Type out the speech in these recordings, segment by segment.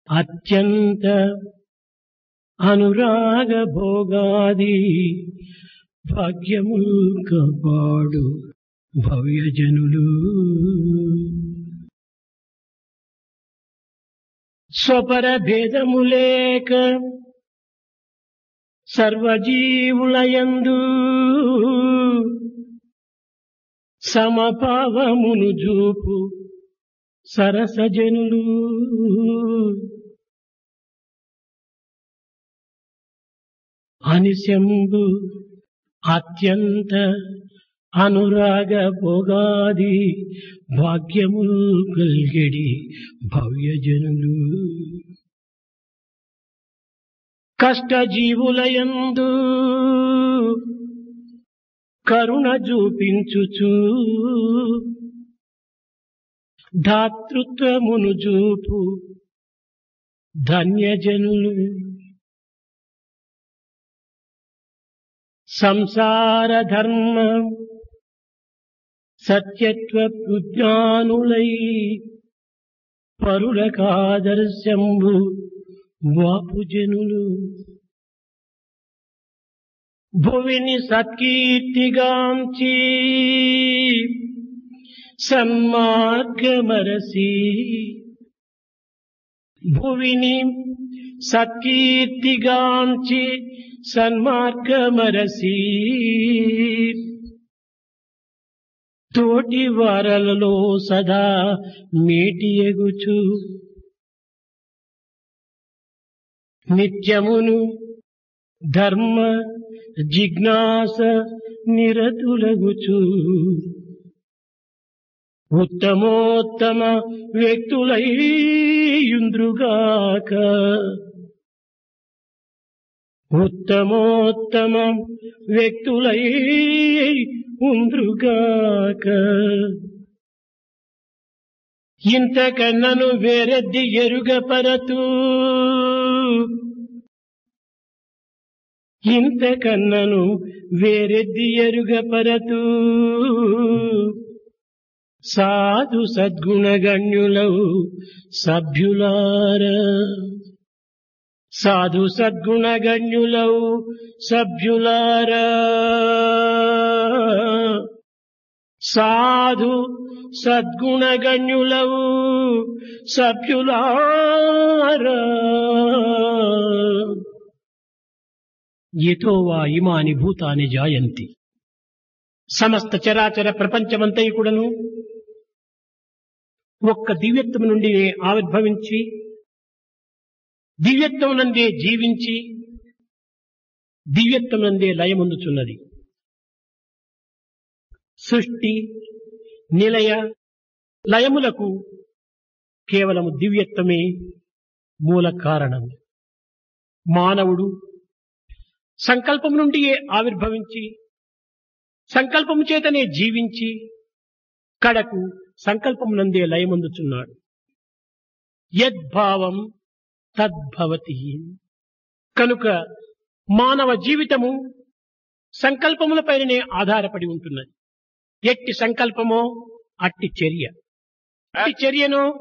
అత్యంత అనురాగ భోగాది భాగ్యముల్ కాపాడు భవ్యజనులు. స్వపర భేదములేక సర్వజీవులయందు సమభావమును జూపు సరసజనులు. అనిశంబు అత్యంత అనురాగ భోగాది భాగ్యముల్ గల్గెడి భవ్యజనులు. కష్టజీవులయందు కరుణ చూపించుచు ధాతృత్వమును చూపు ధన్యజనులు. సంసార ధర్మ సత్యత్వ విజ్ఞానులై పరులకాదర్శంబు వాపుజనులు. భువిని సత్కీర్తిగాంచి సన్మార్గమరసి, భువిని సత్కీర్తిగాంచి సన్మార్గమరసి, తోటి వారలలో సదా మేటియగుచు నిత్యమును ధర్మ జిజ్ఞాస నిరతులగుచు ఉత్తమోత్తమ వ్యక్తులైయుంద్రుగాక. ఉత్తమోత్తమ వ్యక్తులై ఉంద్రుగాక. ఇంతకన్నను వేరెద్ది ఎరుగపరతు, ఇంతకన్నను వేరెద్ది ఎరుగపరతు సాధు సద్గుణగణ్యులవు సభ్యులారా. సాధు సద్గుణగణ్యులవు సభ్యులారా. సాధు సద్గుణగణ్యులవు సభ్యులారా. యతో వా ఇమాని భూతాని జాయంతి. సమస్త చరాచర ప్రపంచమంతయుకుడను ఒక్క దివ్యత్వం నుండి ఆవిర్భవించి దివ్యత్వం నందే జీవించి దివ్యత్వం నందే లయమొందుచున్నది. సృష్టి నిలయ లయములకు కేవలము దివ్యత్వమే మూల కారణం. మానవుడు సంకల్పం నుండియే ఆవిర్భవించి సంకల్పము చేతనే జీవించి కడకు సంకల్పం నందే లయమొందుచున్నాడు. యద్భావం తద్భవతి. కనుక మానవ జీవితము సంకల్పములపైనే ఆధారపడి ఉంటున్నది. ఎట్టి సంకల్పమో అట్టి చర్య, అట్టి చర్యను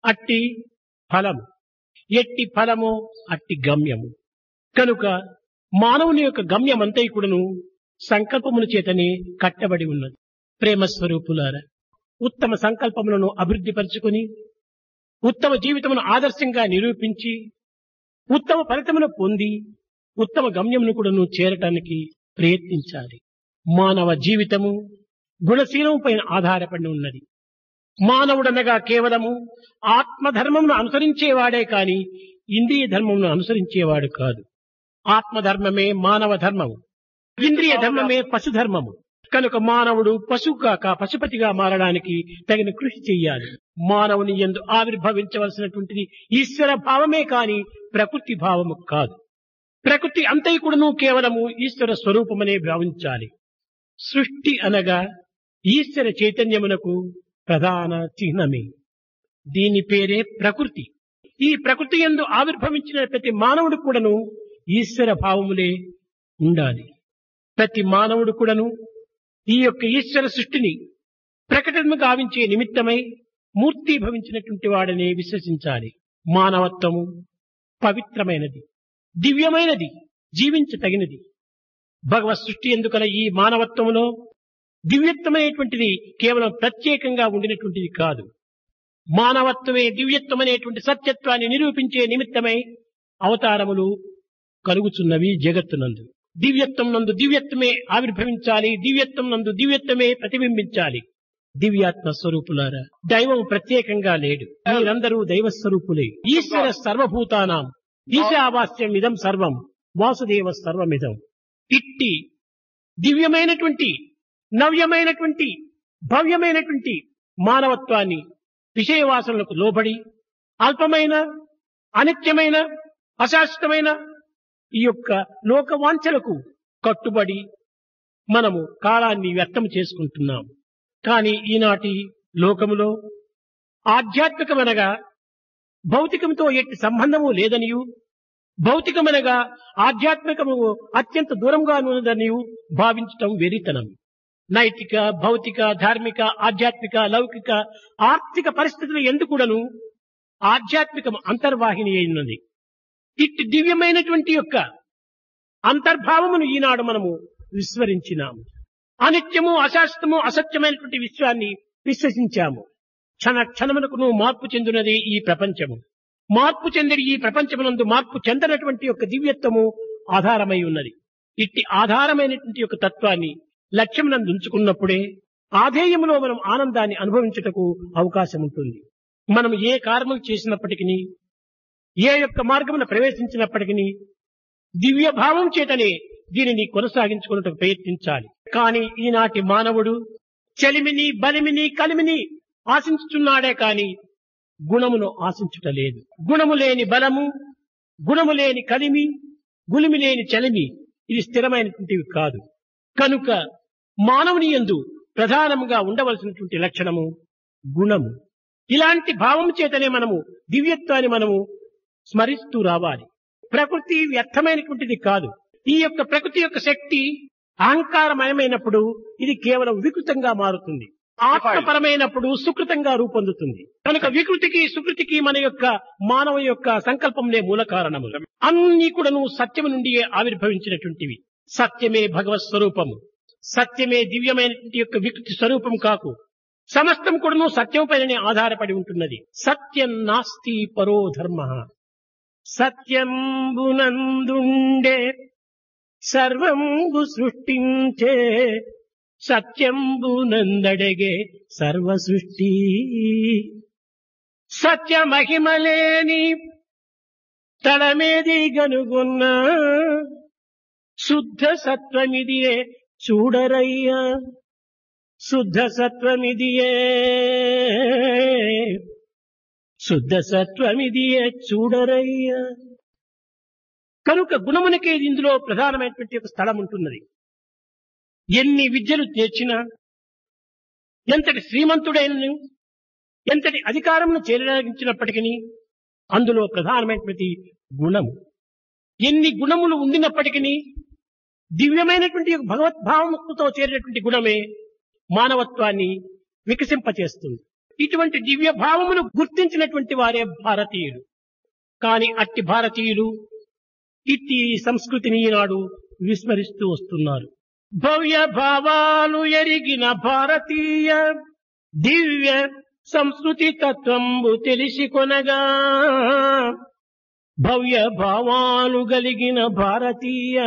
అట్టి ఫలము, ఎట్టి ఫలమో అట్టి గమ్యము. కనుక మానవుని యొక్క గమ్యమంతైకుడును సంకల్పముల చేతనే కట్టబడి ఉన్నది. ప్రేమ స్వరూపులారా, ఉత్తమ సంకల్పములను అభివృద్ధి పరుచుకొని ఉత్తమ జీవితమును ఆదర్శంగా నిరూపించి ఉత్తమ ఫలితమును పొంది ఉత్తమ గమ్యమును కూడాను చేరటానికి ప్రయత్నించాలి. మానవ జీవితము గుణశీలము పైన ఆధారపడి ఉన్నది. మానవుడనగా కేవలము ఆత్మధర్మమును అనుసరించేవాడే కాని ఇంద్రియ ధర్మమును అనుసరించేవాడు కాదు. ఆత్మధర్మమే మానవ ధర్మము, ఇంద్రియ ధర్మమే పశుధర్మము. కనుక మానవుడు పశువు కాక పశుపతిగా మారడానికి తగిన కృషి చెయ్యాలి. మానవుని యందు ఆవిర్భవించవలసినటువంటిది ఈశ్వర భావమే కాని ప్రకృతి భావము కాదు. ప్రకృతి అంతైకుడును కేవలము ఈశ్వర స్వరూపమనే భావించాలి. సృష్టి అనగా ఈశ్వర చైతన్యమునకు ప్రధాన చిహ్నమే. దీని పేరే ప్రకృతి. ఈ ప్రకృతి యందు ఆవిర్భవించిన ప్రతి మానవుడు కూడాను ఈశ్వర భావములే ఉండాలి. ప్రతి మానవుడు కూడాను ఈ యొక్క ఈశ్వర సృష్టిని ప్రకటన గావించే నిమిత్తమై మూర్తి భవించినటువంటి వాడనే విశ్వసించాలి. మానవత్వము పవిత్రమైనది, దివ్యమైనది, జీవించతగినది. భగవత్ సృష్టి ఎందుకల ఈ మానవత్వంలో దివ్యత్వమైనటువంటిది కేవలం ప్రత్యేకంగా ఉండినటువంటిది కాదు. మానవత్వమే దివ్యత్వం అనేటువంటి సత్యత్వాన్ని నిరూపించే నిమిత్తమై అవతారములు కలుగుచున్నవి జగత్తునందు. దివ్యత్వం నందు దివ్యత్వమే ఆవిర్భవించాలి, దివ్యత్వం నందు దివ్యత్వమే ప్రతిబింబించాలి. దివ్యాత్మ స్వరూపులారా, దైవం ప్రత్యేకంగా లేడు, మీరందరూ దైవ స్వరూపులే. ఈశ్వర సర్వభూతానాం ఈశావాస్యం ఇదం సర్వం వాసుదేవ సర్వమిదం. ఇట్టి దివ్యమైనటువంటి, నవ్యమైనటువంటి, భవ్యమైనటువంటి మానవత్వాన్ని విషయవాసనలకు లోబడి అల్పమైన, అనిత్యమైన, అశాశ్వతమైన ఈ యొక్క లోకవాంఛలకు కట్టుబడి మనము కాలాన్ని వ్యర్థం చేసుకుంటున్నాం. కానీ ఈనాటి లోకములో ఆధ్యాత్మికమనగా భౌతికంతో ఎట్టి సంబంధము లేదనియు, భౌతికమనగా ఆధ్యాత్మికము అత్యంత దూరంగా ఉన్నదనియు భావించటం వెరితనం. నైతిక, భౌతిక, ధార్మిక, ఆధ్యాత్మిక, లౌకిక, ఆర్థిక పరిస్థితులు ఎందుకుడను ఆధ్యాత్మికం అంతర్వాహిని అయినది. ఇట్టి దివ్యమైనటువంటి యొక్క అంతర్భావమును ఈనాడు మనము విస్మరించినాము. అనిత్యము, అశాశ్వతము, అసత్యమైనటువంటి విశ్వాన్ని విశ్వసించాము. క్షణ క్షణమునకు మార్పు చెందినది ఈ ప్రపంచము. మార్పు చెందిన ఈ ప్రపంచమునందు మార్పు చెందినటువంటి యొక్క దివ్యత్వము ఆధారమై ఉన్నది. ఇట్టి ఆధారమైనటువంటి యొక్క తత్వాన్ని లక్ష్యమునందు ఉంచుకున్నప్పుడే ఆధేయములో మనం ఆనందాన్ని అనుభవించుటకు అవకాశం ఉంటుంది. మనం ఏ కార్యములు చేసినప్పటికీ, ఏ యొక్క మార్గమున ప్రవేశించినప్పటికీ దివ్య భావం చేతనే దీనిని కొనసాగించుకున్నట్టుకు ప్రయత్నించాలి. కానీ ఈనాటి మానవుడు చలిమిని, బలిమిని, కలిమిని ఆశించుచున్నాడే కాని గుణమును ఆశించుటలేదు. గుణము లేని బలము, గుణము లేని కలిమి, గులిమి లేని చలిమి ఇది స్థిరమైనటువంటివి కాదు. కనుక మానవుని యందు ప్రధానముగా ఉండవలసినటువంటి లక్షణము గుణము. ఇలాంటి భావం చేతనే మనము దివ్యత్వాన్ని మనము స్మరిస్తూ రావాలి. ప్రకృతి వ్యర్థమైనటువంటిది కాదు. ఈ యొక్క ప్రకృతి యొక్క శక్తి అహంకారమయమైనప్పుడు ఇది కేవలం వికృతంగా మారుతుంది, ఆత్మపరమైనప్పుడు సుకృతంగా రూపొందుతుంది. కనుక వికృతికి, సుకృతికి మన యొక్క మానవ యొక్క సంకల్పంలే మూల కారణము. అన్ని కూడాను సత్యము నుండియే ఆవిర్భవించినటువంటివి. సత్యమే భగవత్ స్వరూపము, సత్యమే దివ్యమైనటువంటి యొక్క వికృతి స్వరూపం కాకు. సమస్తం కూడాను సత్యం పైనే ఆధారపడి ఉంటున్నది. సత్యం నాస్తి పరో ధర్మ. సత్యంబునందుండే సర్వంబు సృష్టించే, సత్యంబునందడగే సర్వ సృష్టి. సత్య మహిమలేని తడమేది గనుగున్న శుద్ధ సత్వమిదియే చూడరయ్యా, శుద్ధ సత్వమిదియే, శుద్ధ సత్వమిదియే చూడరయ్యా. కనుక గుణమునికే ఇందులో ప్రధానమైనటువంటి ఒక స్థలం ఉంటున్నది. ఎన్ని విద్యలు నేర్చినా, ఎంతటి శ్రీమంతుడైన, ఎంతటి అధికారమును చేరగించినప్పటికీ అందులో ప్రధానమైనటువంటి గుణము. ఎన్ని గుణములు ఉండినప్పటికీ దివ్యమైనటువంటి భగవద్భావముతో చేరినటువంటి గుణమే మానవత్వాన్ని వికసింపచేస్తుంది. ఇటువంటి దివ్య భావమును గుర్తించినటువంటి వారే భారతీయులు. కానీ అట్టి భారతీయులు ఇట్టి సంస్కృతిని ఈనాడు విస్మరిస్తూ వస్తున్నారు. భవ్య భావాలు ఎరిగిన భారతీయ దివ్య సంస్కృతి తత్వంబు తెలిసి కొనగా, భవ్య భావాలు కలిగిన భారతీయ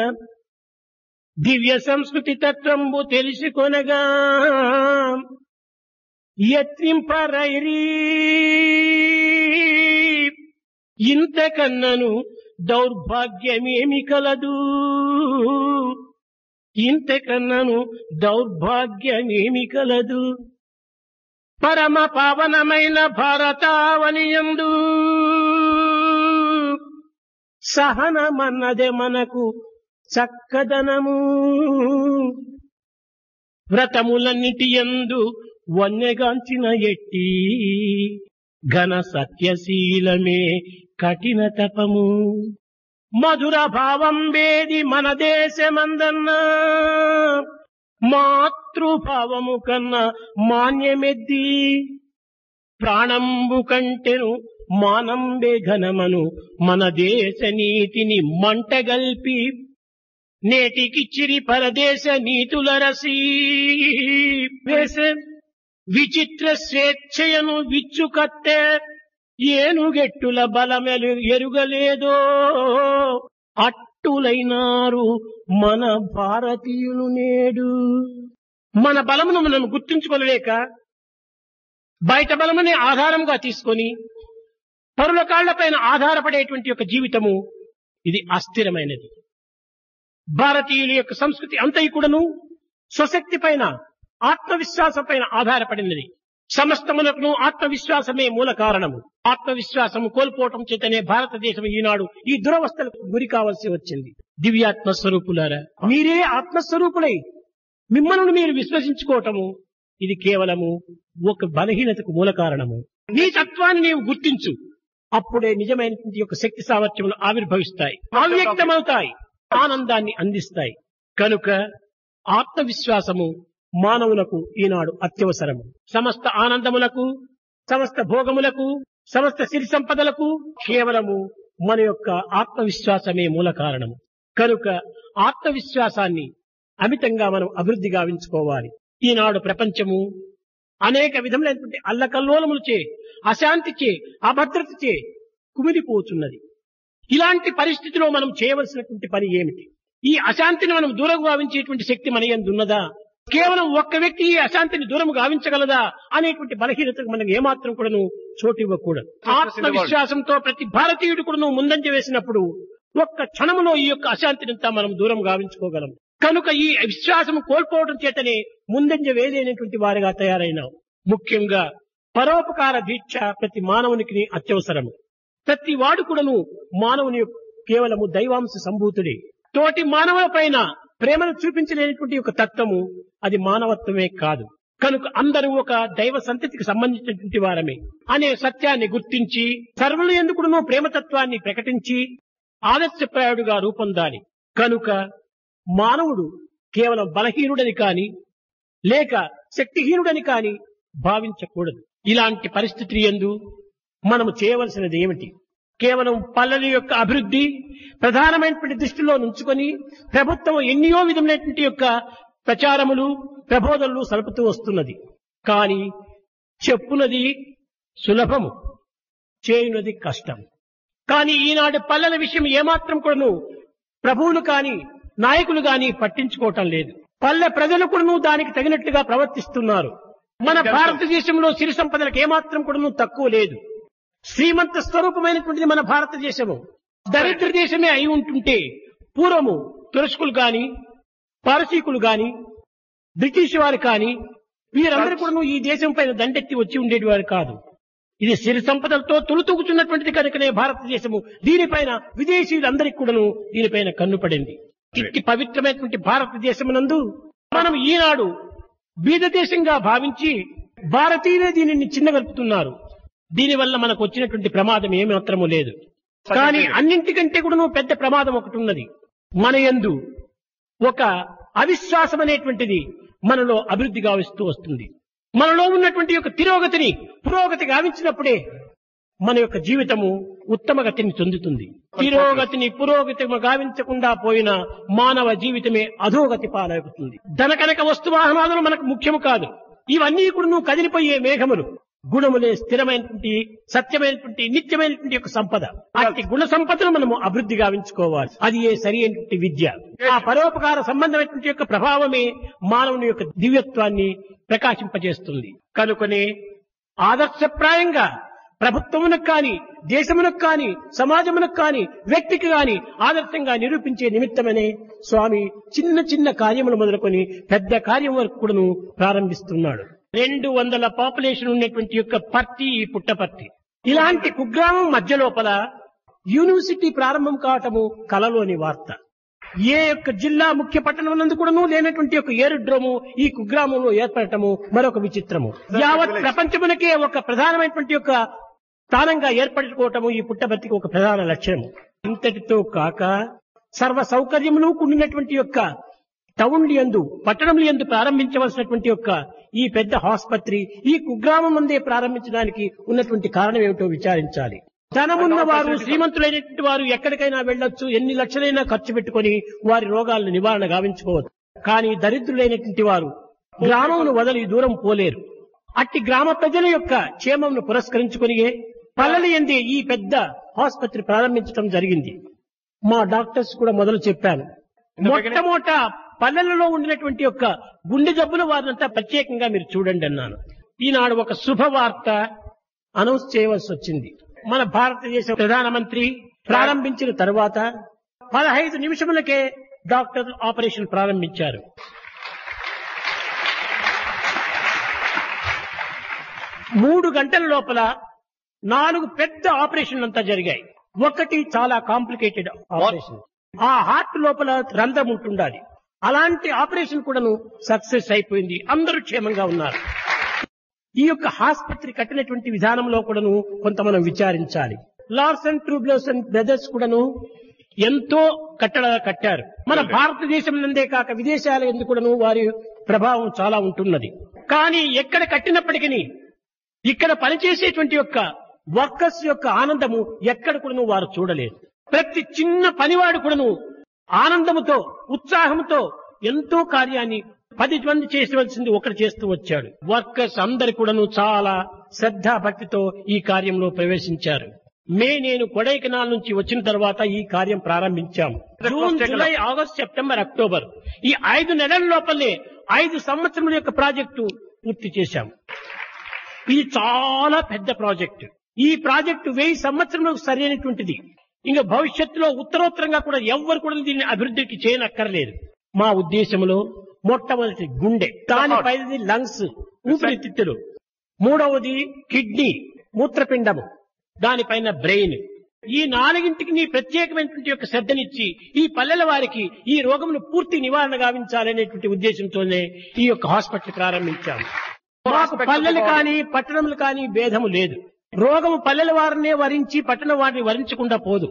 దివ్య సంస్కృతి తత్వంబు తెలిసి కొనగా, యత్నింపరైరీ ఇంతకన్నను దౌర్భాగ్యమేమి కలదు, ఇంతకన్నను దౌర్భాగ్యమేమి కలదు. పరమ పావనమైన భారతావనియందు సహనమన్నదే మనకు చక్కదనము. వ్రతములన్నిటి యందు వన్నెగాంచిన ఎట్టి ఘన సత్యశీలమే కఠిన తపము. మధుర భావం వేది మన దేశమందన్నా, మాతృభావము కన్నా మాన్యమెద్ది. ప్రాణంబు కంటెను మానంబే ఘనమను మన దేశ నీతిని మంటగల్పి నేటికిచ్చిరి పరదేశ నీతుల రసి వేసే విచిత్ర స్వేచ్ఛయను విచ్చుకత్తే ఏనుగెట్టుల బలమెలు ఎరుగలేదో అట్టులైనారు మన భారతీయులు నేడు. మన బలమును మనం గుర్తించుకోలేక బయట బలమునే ఆధారంగా తీసుకొని పరుల కాళ్లపైన ఆధారపడేటువంటి యొక్క జీవితము ఇది అస్థిరమైనది. భారతీయుల యొక్క సంస్కృతి అంతయు కూడాను స్వశక్తి పైన ఆత్మవిశ్వాసం పైన ఆధారపడినది. సమస్తములకు ఆత్మవిశ్వాసమే మూల కారణము. ఆత్మవిశ్వాసము కోల్పోవటం చేతనే భారతదేశం ఈనాడు ఈ దురవస్థలకు గురి కావాల్సి వచ్చింది. దివ్యాత్మ స్వరూపులారా, మీరే ఆత్మస్వరూపులై మిమ్మల్ని మీరు విశ్వసించుకోవటము ఇది కేవలము ఒక బలహీనతకు మూల కారణము. నీ తత్వాన్ని నీవు గుర్తించు, అప్పుడే నిజమైనటువంటి యొక్క శక్తి సామర్థ్యములు ఆవిర్భవిస్తాయి, అవ్యక్తమవుతాయి, ఆనందాన్ని అందిస్తాయి. కనుక ఆత్మవిశ్వాసము మానవులకు ఈనాడు అత్యవసరము. సమస్త ఆనందములకు, సమస్త భోగములకు, సమస్త సిరి సంపదలకు కేవలము మన యొక్క ఆత్మవిశ్వాసమే మూల కారణము. కనుక ఆత్మవిశ్వాసాన్ని అమితంగా మనం అభివృద్ధి గావించుకోవాలి. ఈనాడు ప్రపంచము అనేక విధములైనటువంటి అల్లకల్లోలములచే, అశాంతిచే, అభద్రతచే కుమిలిపోతున్నది. ఇలాంటి పరిస్థితిలో మనం చేయవలసినటువంటి పని ఏమిటి? ఈ అశాంతిని మనం దూరం గావించేటువంటి శక్తి మన యందు ఉన్నదా? కేవలం ఒక్క వ్యక్తి ఈ అశాంతిని దూరం గావించగలదా అనేటువంటి బలహీనతకు మనం ఏమాత్రం కూడాను చోటు ఇవ్వకూడదు. ఆత్మవిశ్వాసంతో ప్రతి భారతీయుడు కూడాను ముందంజ వేసినప్పుడు ఒక్క క్షణములో ఈ యొక్క అశాంతినంతా మనం దూరం గావించుకోగలం. కనుక ఈ విశ్వాసం కోల్పోవడం చేతనే ముందంజ వేయలేనటువంటి వారిగా తయారైనాం. ముఖ్యంగా పరోపకార దీక్ష ప్రతి మానవునికి అత్యవసరము. ప్రతి వాడు కూడాను మానవుని కేవలము దైవాంశ సంభూతుడే. తోటి మానవుల పైన ప్రేమను చూపించలేనటువంటి ఒక తత్వము అది మానవత్వమే కాదు. కనుక అందరూ ఒక దైవ సంతతికి సంబంధించినటువంటి వారమే అనే సత్యాన్ని గుర్తించి సర్వుల ఎందుకును ప్రేమతత్వాన్ని ప్రకటించి ఆదర్శప్రాయుడుగా రూపొందాలి. కనుక మానవుడు కేవలం బలహీనుడని కాని లేక శక్తిహీనుడని కాని భావించకూడదు. ఇలాంటి పరిస్థితి యందు మనము చేయవలసినది ఏమిటి? కేవలం పల్లెల యొక్క అభివృద్ధి ప్రధానమైనటువంటి దృష్టిలో నుంచుకొని ప్రభుత్వం ఎన్నో విధమైనటువంటి యొక్క ప్రచారములు, ప్రబోధనలు సలుపుతూ వస్తున్నది. కానీ చెప్పునది సులభము, చేయునది కష్టం. కానీ ఈనాడు పల్లెల విషయం ఏమాత్రం కూడాను ప్రభువులు కాని నాయకులు గాని పట్టించుకోవటం లేదు. పల్లె ప్రజలు కూడాను దానికి తగినట్టుగా ప్రవర్తిస్తున్నారు. మన భారతదేశంలో సిరి సంపదలకు ఏమాత్రం కూడాను తక్కువ లేదు. శ్రీమంత స్వరూపమైనటువంటిది మన భారతదేశము. దరిద్ర దేశమే అయి ఉంటుంటే పూర్వము తురస్కులు గాని, పారసీకులు గాని, బ్రిటిష్ వారు కాని వీరందరూ కూడా ఈ దేశం పైన దండెత్తి వచ్చి ఉండేటి వారు కాదు. ఇది సిరి సంపదలతో తొలుతూగుతున్నటువంటిది కనుకనే భారతదేశము దీనిపైన విదేశీయులందరికీ కూడాను దీనిపైన కన్నుపడింది. ఇట్టి పవిత్రమైనటువంటి భారతదేశమునందు మనం ఈనాడు బీద దేశంగా భావించి భారతీయులే దీనిని చిన్నగలుపుతున్నారు. దీనివల్ల మనకు వచ్చినటువంటి ప్రమాదం ఏమాత్రము లేదు. కానీ అన్నింటికంటే కూడా పెద్ద ప్రమాదం ఒకటి ఉన్నది. మన యందు ఒక అవిశ్వాసం అనేటువంటిది మనలో అభివృద్ధి గావిస్తూ వస్తుంది. మనలో ఉన్నటువంటి యొక్క తిరోగతిని పురోగతి గావించినప్పుడే మన యొక్క జీవితము ఉత్తమ గతిని చెందుతుంది. తిరోగతిని పురోగతి గావించకుండా పోయిన మానవ జీవితమే అధోగతి పాలవుతుంది. ధనకనక వస్తు వాహనాలు మనకు ముఖ్యము కాదు. ఇవన్నీ కూడా కదిలిపోయే మేఘములు. గుణములే స్థిరమైనటువంటి, సత్యమైనటువంటి, నిత్యమైనటువంటి యొక్క సంపద. అట్టి గుణ సంపదను మనము అభివృద్ధి గావించుకోవాలి. అది ఏ సరి అయినటువంటి విద్య. ఆ పరోపకార సంబంధమైనటువంటి యొక్క ప్రభావమే మానవుని యొక్క దివ్యత్వాన్ని ప్రకాశింపజేస్తుంది. కనుకనే ఆదర్శప్రాయంగా ప్రభుత్వమునకు కాని, దేశమునకు కాని, సమాజమునకు కాని, వ్యక్తికి కాని ఆదర్శంగా నిరూపించే నిమిత్తమనే స్వామి చిన్న చిన్న కార్యములు మొదలుకొని పెద్ద కార్యం వరకు కూడాను ప్రారంభిస్తున్నాడు. 200 పాపులేషన్ ఉన్నటువంటి యొక్క పర్తి ఈ పుట్టపర్తి. ఇలాంటి కుగ్రామం మధ్య లోపల యూనివర్సిటీ ప్రారంభం కావటము కలలోని వార్త. ఏ యొక్క జిల్లా ముఖ్య పట్టణం నందు కూడాను లేనటువంటి యొక్క ఏరుడ్రోము ఈ కుగ్రామంలో ఏర్పడటము మరొక విచిత్రము. యావత్ ప్రపంచమునకే ఒక ప్రధానమైనటువంటి యొక్క స్థానంగా ఏర్పడుకోవటము ఈ పుట్టపర్తికి ఒక ప్రధాన లక్ష్యము. ఇంతటితో కాక సర్వ సౌకర్యములు కూడినటువంటి యొక్క టౌన్లు యందు పట్టణంలో యందు ప్రారంభించవలసినటువంటి యొక్క ఈ పెద్ద ఆసుపత్రి ఈ కుగ్రామం ముందే ప్రారంభించడానికి ఉన్నటువంటి కారణం ఏమిటో విచారించాలి. ధనమున్న వారు శ్రీమంతులైనటువంటి వారు ఎక్కడికైనా వెళ్ళొచ్చు, ఎన్ని లక్షలైనా ఖర్చు పెట్టుకొని వారి రోగాలను నివారణ గావించుకోవచ్చు. కానీ దరిద్రులైనటువంటి వారు గ్రామమును వదిలి దూరం పోలేరు. అట్టి గ్రామ ప్రజల యొక్క క్షేమమును పురస్కరించుకొని పల్లెల యందే ఈ పెద్ద ఆసుపత్రి ప్రారంభించడం జరిగింది. మా డాక్టర్స్ కూడా మొదలు చెప్పాను. మొట్టమొదట పల్లెలలో ఉండినటువంటి యొక్క గుండె జబ్బుల వారినంతా ప్రత్యేకంగా మీరు చూడండి అన్నాను. ఈనాడు ఒక శుభవార్త అనౌన్స్ చేయవలసి వచ్చింది. మన భారతదేశ ప్రధానమంత్రి ప్రారంభించిన తర్వాత 15 నిమిషములకే డాక్టర్ ఆపరేషన్ ప్రారంభించారు. 3 గంటల లోపల 4 పెద్ద ఆపరేషన్లు అంతా జరిగాయి. ఒకటి చాలా కాంప్లికేటెడ్ ఆపరేషన్. ఆ హార్ట్ లోపల రంధ్రం ఉంటుండాలి. అలాంటి ఆపరేషన్ కూడాను సక్సెస్ అయిపోయింది. అందరూ క్షేమంగా ఉన్నారు. ఈ యొక్క ఆసుపత్రి కట్టినటువంటి విధానంలో కూడాను కొంత మనం విచారించాలి. లార్సన్ ట్రూబ్లోసన్ బ్రదర్స్ కూడాను ఎంతో కట్టారు. మన భారతదేశం నుండే కాక విదేశాల యందు కూడాను వారి ప్రభావం చాలా ఉంటున్నది. కానీ ఎక్కడ కట్టినప్పటికీ ఇక్కడ పనిచేసేటువంటి యొక్క వర్కర్స్ యొక్క ఆనందము ఎక్కడ కూడాను వారు చూడలేదు. ప్రతి చిన్న పనివాడు కూడాను ఆనందముతో ఉత్సాహంతో ఎంతో కార్యాన్ని 10 మంది చేసవలసింది ఒకటి చేస్తూ వచ్చాడు. వర్కర్స్ అందరు కూడాను చాలా శ్రద్ధా భక్తితో ఈ కార్యంలో ప్రవేశించారు. నేను కొడైకెనాల్ నుంచి వచ్చిన తర్వాత ఈ కార్యం ప్రారంభించాము. June, July, August, September, October ఈ 5 నెలల లోపలే 5 సంవత్సరముల యొక్క ప్రాజెక్టు పూర్తి చేశాము. ఇది చాలా పెద్ద ప్రాజెక్టు. ఈ ప్రాజెక్టు 1000 సంవత్సరములకు సరైనటువంటిది. ఇంకా భవిష్యత్తులో ఉత్తరోత్తరంగా కూడా ఎవ్వరు కూడా దీన్ని అభివృద్ధికి చేయనక్కర్లేదు. మా ఉద్దేశంలో మొట్టమొదటి గుండె, దానిపైది లంగ్స్ ఊపిరితిత్తులు, మూడవది కిడ్నీ మూత్రపిండము, దానిపైన బ్రెయిన్. ఈ 4గింటికి ప్రత్యేకమైనటువంటి యొక్క శ్రద్ధనిచ్చి ఈ పల్లెల వారికి ఈ రోగమును పూర్తి నివారణ గావించాలనేటువంటి ఉద్దేశంతోనే ఈ యొక్క హాస్పిటల్ ప్రారంభించాము. మాకు పల్లెలు కానీ పట్టణములు కానీ భేదము లేదు. రోగము పల్లెల వారినే వరించి పట్టణ వారిని వరించకుండా పోదు.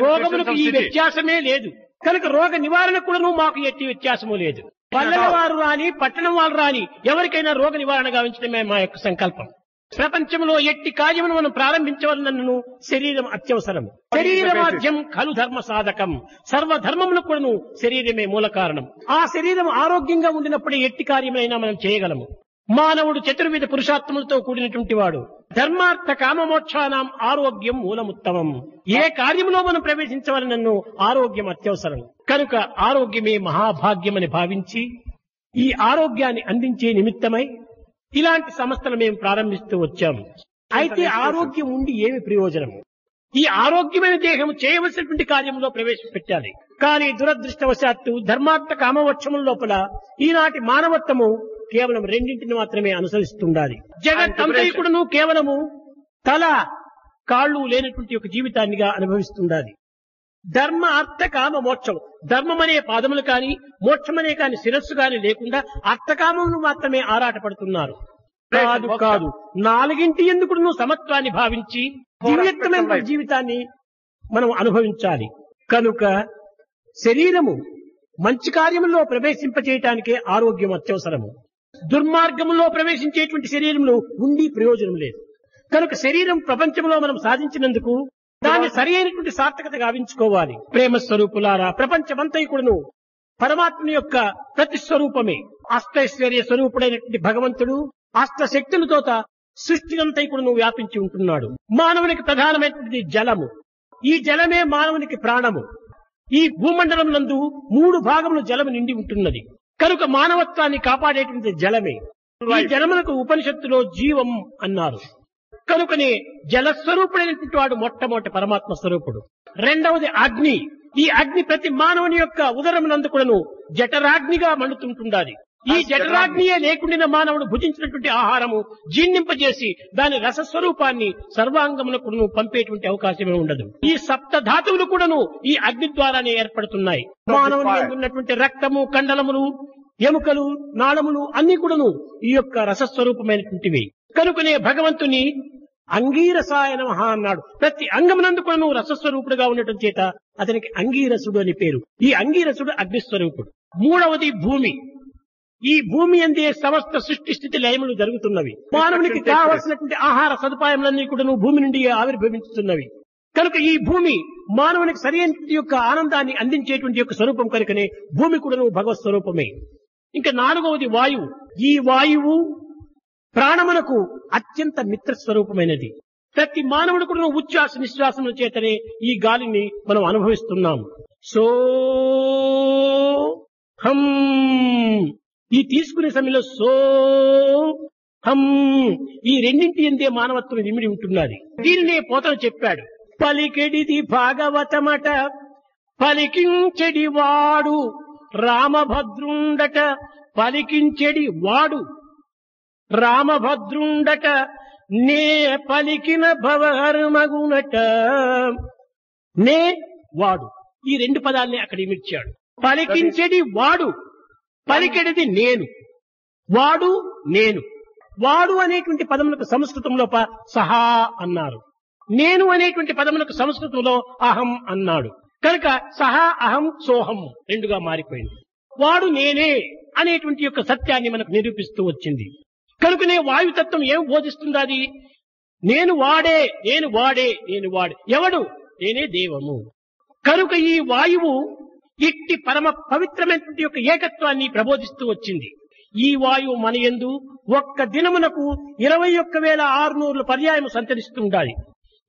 రోగములకు ఈ వ్యత్యాసమే లేదు. కనుక రోగ నివారణ కూడాను మాకు ఎట్టి వ్యత్యాసము లేదు. పల్లెల వారు రాని పట్టణం వారు రాని ఎవరికైనా రోగ నివారణ గావించడమే మా యొక్క సంకల్పం. ప్రపంచంలో ఎట్టి కార్యమును మనం ప్రారంభించవలనను శరీరం అత్యవసరం. శరీరమాధ్యం ఖలు ధర్మ సాధకం. సర్వధర్మములకు కూడాను శరీరమే మూల కారణం. ఆ శరీరం ఆరోగ్యంగా ఉండినప్పుడే ఎట్టి కార్యమైనా మనం చేయగలము. మానవుడు చతుర్విధ పురుషార్థములతో కూడినటువంటి వాడు. ధర్మార్థ కామమోక్షానాం ఆరోగ్యం మూలముత్తమం. ఏ కార్యంలో మనం ప్రవేశించవలనను ఆరోగ్యం అత్యవసరం. కనుక ఆరోగ్యమే మహాభాగ్యమని భావించి ఈ ఆరోగ్యాన్ని అందించే నిమిత్తమై ఇలాంటి సంస్థలు మేము ప్రారంభిస్తూ వచ్చాము. అయితే ఆరోగ్యం ఉండి ఏమి ప్రయోజనము? ఈ ఆరోగ్యమైన దేహం చేయవలసినటువంటి కార్యంలో ప్రవేశపెట్టాలి. కానీ దురదృష్టవశాత్తు ధర్మార్థ కామవక్షముల లోపల ఈనాటి మానవత్వము కేవలం 2 మాత్రమే అనుసరిస్తుండాలి. జగత్తంతయుకుడును కేవలము తల కాళ్ళు లేనటువంటి ఒక జీవితాన్నిగా అనుభవిస్తుండాలి. ధర్మ అర్థ కామ మోక్షం, ధర్మమనే పాదములు కాని మోక్షమనే కాని శిరస్సు కాని లేకుండా అర్థకామమును మాత్రమే ఆరాటపడుతున్నారు. కాదు కాదు, 4 ఎందుకు సమత్వాన్ని భావించి దివ్యత్వమైన జీవితాన్ని మనం అనుభవించాలి. కనుక శరీరము మంచి కార్యములో ప్రవేశింపచేయటానికే ఆరోగ్యం అత్యవసరము. దుర్మార్గములో ప్రవేశించేటువంటి శరీరంలో ఉండి ప్రయోజనం లేదు. కనుక శరీరం ప్రపంచంలో మనం సాధించినందుకు దాన్ని సరి అయినటువంటి సార్థకత గావించుకోవాలి. ప్రేమ స్వరూపులారా, ప్రపంచమంతయుకుడును పరమాత్మ యొక్క ప్రతిస్వరూపమే. అష్టైశ్వర్య స్వరూపుడైనటువంటి భగవంతుడు అష్టశక్తులతో సృష్టినంతయుకుడును వ్యాపించి ఉంటున్నాడు. మానవునికి ప్రధానమైనటువంటి జలము. ఈ జలమే మానవునికి ప్రాణము. ఈ భూమండలం నందు 3 భాగములు జలము నిండి ఉంటున్నది. కనుక మానవత్వాన్ని కాపాడేటువంటి జలమే. ఈ జలములకు ఉపనిషత్తులో జీవం అన్నారు. కనుకనే జలస్వరూపుడైనటువంటి వాడు మొట్టమొదటి పరమాత్మ స్వరూపుడు. రెండవది అగ్ని. ఈ అగ్ని ప్రతి మానవుని యొక్క ఉదరమునందుకును జఠరాగ్నిగా మండుతుంటుండాలి. ఈ జఠరాగ్నియే లేకుండా మానవుడు భుజించినటువంటి ఆహారము జీర్ణింపజేసి దాని రసస్వరూపాన్ని సర్వాంగములకు పంపేటువంటి అవకాశమే ఉండదు. ఈ 7 ధాతువులు కూడాను ఈ అగ్ని ద్వారానే ఏర్పడుతున్నాయి. మానవుని ఉన్నటువంటి రక్తము, కండలములు, ఎముకలు, నాళములు అన్ని కూడాను ఈ యొక్క రసస్వరూపమైనటువంటివి. కనుకనే భగవంతుని అంగీరసాయ నమః అన్నాడు. ప్రతి అంగమునందు కూడా నువ్వు రసస్వరూపుడుగా ఉండటం చేత అతనికి అంగీరసుడు అని పేరు. ఈ అంగీరసుడు అగ్నిస్వరూపుడు. మూడవది భూమి. ఈ భూమి అందే సమస్త సృష్టి స్థితి లయములు జరుగుతున్నవి. మానవునికి కావలసినటువంటి ఆహార సదుపాయములన్నీ కూడా నువ్వు భూమి నుండి ఆవిర్భవించుతున్నవి. కనుక ఈ భూమి మానవునికి సరైన యొక్క ఆనందాన్ని అందించేటువంటి యొక్క స్వరూపం కనుకనే భూమి కూడా నువ్వు భగవత్ స్వరూపమే. ఇంకా నాలుగవది వాయువు. ఈ వాయువు ప్రాణమునకు అత్యంత మిత్ర స్వరూపమైనది. ప్రతి మానవుడు కూడా ఉచ్ఛ్వాస నిశ్వాసముల చేతనే ఈ గాలిని మనం అనుభవిస్తున్నాము. సో హం, ఈ తీసుకునే సమయంలో సో హం, ఈ రెండింటి ఎందే మానవత్వం ఇమిడి ఉంటున్నది. దీనినే పోతన చెప్పాడు. పలికెడిది భాగవతమట, పలికించెడి వాడు రామభద్రుండట, పలికించెడి వాడు రామభద్రుండట, నే పలికిన భవహర్మగునట. నే వాడు, ఈ రెండు పదాలని అక్కడ ఇమిడ్చాడు. పలికించెడి వాడు, పలికెడిది నేను, వాడు నేను. వాడు అనేటువంటి పదములకు సంస్కృతంలో సహా అన్నారు. నేను అనేటువంటి పదములకు సంస్కృతంలో అహం అన్నాడు. కనుక సహా అహం సోహం రెండుగా మారిపోయింది. వాడు నేనే అనేటువంటి యొక్క సత్యాన్ని మనకు నిరూపిస్తూ వచ్చింది. కనుకనే వాయుతత్వం ఏం బోధిస్తుంది? అది నేను వాడే, నేను వాడే, నేను వాడే. ఎవడు? నేనే దేవము. కనుక ఈ వాయువు ఇట్టి పరమ పవిత్రమైనటువంటి యొక్క ఏకత్వాన్ని ప్రబోధిస్తూ వచ్చింది. ఈ వాయువు మన యందు ఒక్క దినమునకు 21,600 పర్యాయము సంచరిస్తూ ఉండాలి.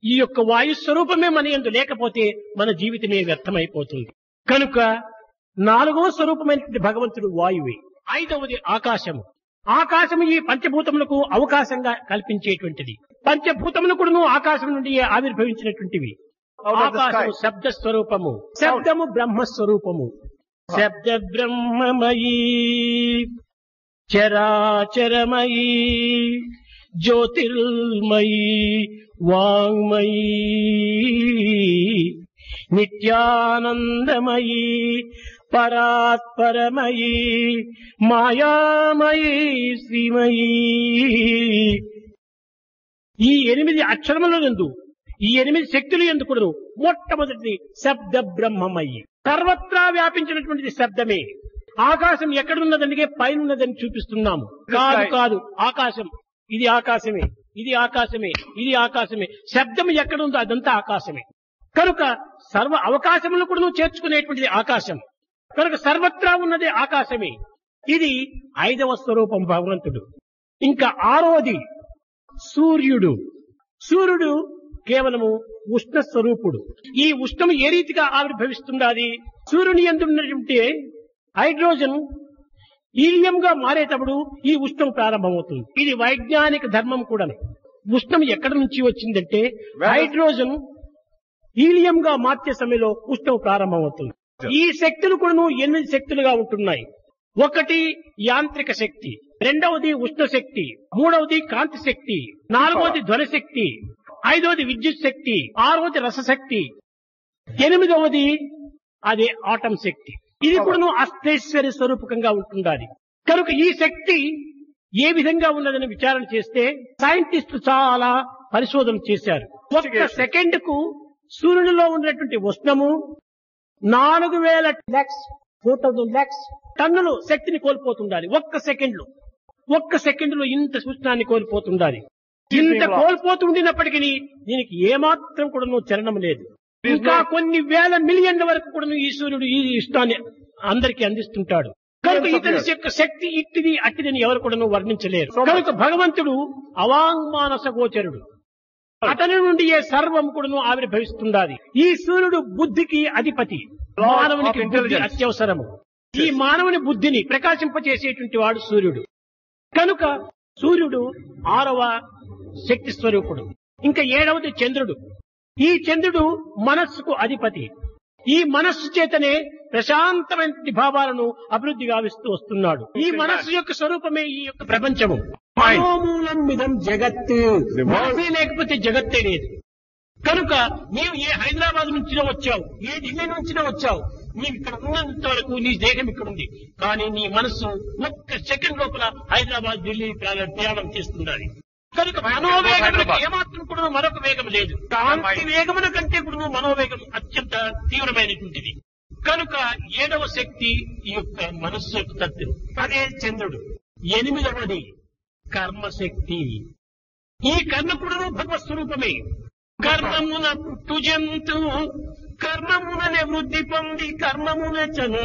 ఈ యొక్క వాయు స్వరూపమే మన యందు లేకపోతే మన జీవితమే వ్యర్థమైపోతుంది. కనుక నాలుగవ స్వరూపమైనటువంటి భగవంతుడు వాయువే. ఐదవది ఆకాశము. ఆకాశము ఈ పంచభూతములకు అవకాశంగా కల్పించేటువంటిది. పంచభూతములు కూడా ఆకాశం నుండి ఆవిర్భవించినటువంటివి. ఆకాశము శబ్ద స్వరూపము, శబ్దము బ్రహ్మస్వరూపము. శబ్ద బ్రహ్మమయీ చరాచరమయీ జ్యోతిర్మయీ వాంగ్మయీ నిత్యానందమయీ పరాత్పరమయీ మాయామయీ శ్రీమయీ. ఈ 8 అక్షరముల యందు, ఈ 8 శక్తులు యందు కూడా మొట్టమొదటిది శబ్ద బ్రహ్మమయ్యి. సర్వత్రా వ్యాపించినటువంటిది శబ్దమే. ఆకాశం ఎక్కడున్నదంటే పైన ఉన్నదని చూపిస్తున్నాము. కాదు కాదు, ఆకాశం ఇది ఆకాశమే, ఇది ఆకాశమే, ఇది ఆకాశమే. శబ్దం ఎక్కడుందో అదంతా ఆకాశమే. కనుక సర్వ అవకాశములు కూడా చేర్చుకునేటువంటిది ఆకాశం. కనుక సర్వత్రా ఉన్నదే ఆకాశమే. ఇది ఐదవ స్వరూపం భగవంతుడు. ఇంకా ఆరోది సూర్యుడు. సూర్యుడు కేవలము ఉష్ణ స్వరూపుడు. ఈ ఉష్ణము ఏ రీతిగా ఆవిర్భవిస్తున్నది? సూర్యుని యందు ఉన్నటువంటి హైడ్రోజన్ హీలియం గా మారేటప్పుడు ఈ ఉష్ణం ప్రారంభమవుతుంది. ఇది వైజ్ఞానిక ధర్మం కూడా. ఉష్ణం ఎక్కడి నుంచి వచ్చిందంటే హైడ్రోజన్ హీలియం గా మార్చే సమయంలో ఉష్ణం ప్రారంభమవుతుంది. ఈ శక్తులు కూడా 8 శక్తులుగా ఉంటున్నాయి. ఒకటి యాంత్రిక శక్తి, రెండవది ఉష్ణ శక్తి, మూడవది కాంతి శక్తి, నాలుగవది ధ్వని శక్తి, ఐదవది విద్యుత్ శక్తి, ఆరవది రసశక్తి, 8వది అది ఆటం శక్తి. ఇది కూడా అష్టైశ్వర్య స్వరూపకంగా ఉంటుండాలి. కనుక ఈ శక్తి ఏ విధంగా ఉన్నదని విచారణ చేస్తే సైంటిస్టులు చాలా పరిశోధన చేశారు. ఒక్క సెకండ్ కు సూర్యునిలో ఉన్నటువంటి ఉష్ణము 4,000 lakhs 4,000 lakhs టన్నులు శక్తిని కోల్పోతుండాలి. ఒక్క సెకండ్ లో ఇంత ఉష్ణాన్ని కోల్పోతుండాలి. ఇంత కోల్పోతుండినప్పటికీ దీనికి ఏమాత్రం కూడా చలనం లేదు. ఇంకా కొన్ని వేల మిలియన్ల వరకు కూడా ఈ సూర్యుడు ఈ ఉష్ణాన్ని అందరికీ అందిస్తుంటాడు. కనుక ఇతని యొక్క శక్తి ఇట్టిది అట్టిదని ఎవరు కూడా వర్ణించలేరు. కనుక భగవంతుడు అవాంగ్మానస గోచరుడు. అతని నుండి ఏ సర్వం కూడా ఆవిర్భవిస్తుండాలి. ఈ సూర్యుడు బుద్ధికి అధిపతి. మానవునికి బుద్ధి అత్యవసరము. ఈ మానవుని బుద్ధిని ప్రకాశింపచేసేటువంటి వాడు సూర్యుడు. కనుక సూర్యుడు 6వ శక్తి స్వరూపుడు. ఇంకా 7వది చంద్రుడు. ఈ చంద్రుడు మనస్సుకు అధిపతి. ఈ మనస్సు చేతనే ప్రశాంతమైన భావాలను అభివృద్ధి గావిస్తూ వస్తున్నాడు. ఈ మనస్సు యొక్క స్వరూపమే ఈ యొక్క ప్రపంచము. మనోమూలం మిదం జగత్. మనసే లేకపోతే జగత్తే లేదు. కనుక నీవు ఏ హైదరాబాద్ నుంచి వచ్చావు, ఏ ఢిల్లీ నుంచి వచ్చావు, నీవు ఇక్కడ ఉన్నంత వరకు నీ దేహం ఇక్కడ ఉంది. కానీ నీ మనస్సు ఒక్క సెకండ్ లోపల హైదరాబాద్ ఢిల్లీ ప్రయాణం చేస్తుండాలి. కనుక మనోవేగములకు ఏమాత్రం కూడా మరొక వేగం లేదు. కాంతి వేగముల కంటే కూడా మనోవేగం అత్యంత తీవ్రమైనటువంటిది. కనుక 7వ శక్తి ఈ యొక్క మనస్సు యొక్క తత్వం, అదే చంద్రుడు. 8వది కర్మశక్తి. ఈ కర్మ కూడా భగవత్ స్వరూపమే. కర్మమున పుట్టు జంతువు కర్మముననే వృద్ధి పొంది కర్మమున చను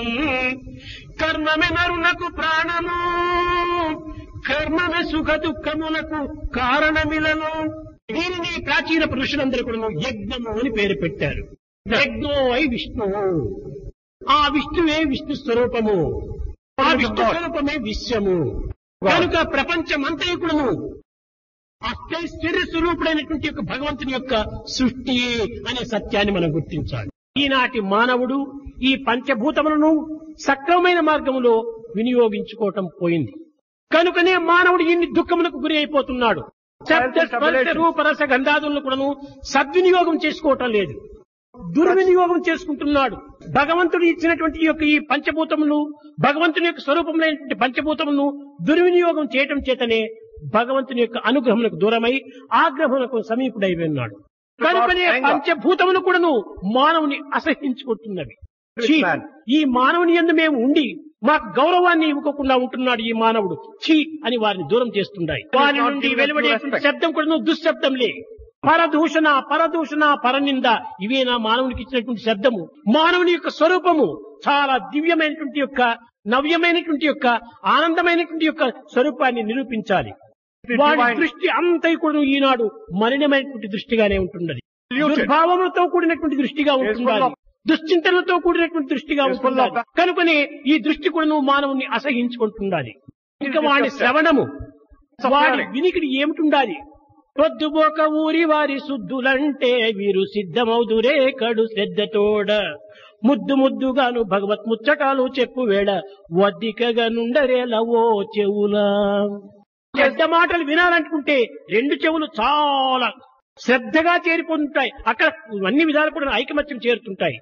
కర్మమే నరునకు ప్రాణము కర్మమే సుఖ దుఃఖమునకు కారణమిలను. దీనిని ప్రాచీన పురుషులందరూ కూడా యజ్ఞము అని పేరు పెట్టారు. యజ్ఞో అయి విష్ణువు. ఆ విష్ణువే విష్ణు స్వరూపము. ఆ విష్ణు స్వరూపమే విశ్వము. కనుక ప్రపంచమంతయుకుడును అష్టైశ్వర్య స్వరూపుడైనటువంటి యొక్క భగవంతుని యొక్క సృష్టి అనే సత్యాన్ని మనం గుర్తించాలి. ఈనాటి మానవుడు ఈ పంచభూతములను సక్రమమైన మార్గములో వినియోగించుకోవటం పోయింది. కనుకనే మానవుడు ఇన్ని దుఃఖములకు గురి అయిపోతున్నాడు. శబ్ద స్పర్శ రూపరస గంధాదులను కూడాను సద్వినియోగం చేసుకోవటం లేదు, దుర్వినియోగం చేసుకుంటున్నాడు. భగవంతుడు ఇచ్చినటువంటి యొక్క ఈ పంచభూతములు, భగవంతుని యొక్క స్వరూపములైనటువంటి పంచభూతములను దుర్వినియోగం చేయటం చేతనే భగవంతుని యొక్క అనుగ్రహములకు దూరమై ఆగ్రహములకు సమీపుడై ఉన్నాడు. కనుకనే పంచభూతములు కూడాను మానవుని అసహించుకుంటున్నవి. ఈ మానవుని యందు మేము ఉండి మాకు గౌరవాన్ని ఇవ్వకుండా ఉంటున్నాడు ఈ మానవుడు, ఛీ అని వారిని దూరం చేస్తున్నాయి. వారి నుండి వెలువడేటువంటి శబ్దం కూడాను దుశ్శబ్దంలే. పరదూషణ పరదూషణ పరనింద ఇవే నా మానవునికి ఇచ్చినటువంటి శబ్దము. మానవుని యొక్క స్వరూపము చాలా దివ్యమైనటువంటి యొక్క నవ్యమైనటువంటి యొక్క ఆనందమైనటువంటి యొక్క స్వరూపాన్ని నిరూపించాలి. వాడి దృష్టి అంతా కూడా ఈనాడు మలినమైనటువంటి దృష్టిగానే ఉంటున్నది. దుర్భావములతో కూడినటువంటి దృష్టిగా ఉంటున్నది, దుశ్చింతనలతో కూడినటువంటి దృష్టిగా ఉంటున్నది. కనుకనే ఈ దృష్టి కూడా మానవుని అసహించుకుంటున్నది. ఇంకా వాడి శ్రవణము, వాడి వినికిడి ఏమిటుండాలి? పొద్దుబోక ఊరి వారి శుద్ధులంటే వీరు సిద్ధమౌదురే కడు శ్రద్ధతోడ ముద్దు ముద్దుగాను భగవత్ ముచ్చటాలు చెప్పు వేళ వద్దికగా నుండరేలవో చెవులా. పెద్ద మాటలు వినాలనుకుంటే 2 చెవులు చాలా శ్రద్ధగా చేరిపోతుంటాయి. అక్కడ అన్ని విధాలు కూడా ఐకమత్యం చేరుతుంటాయి.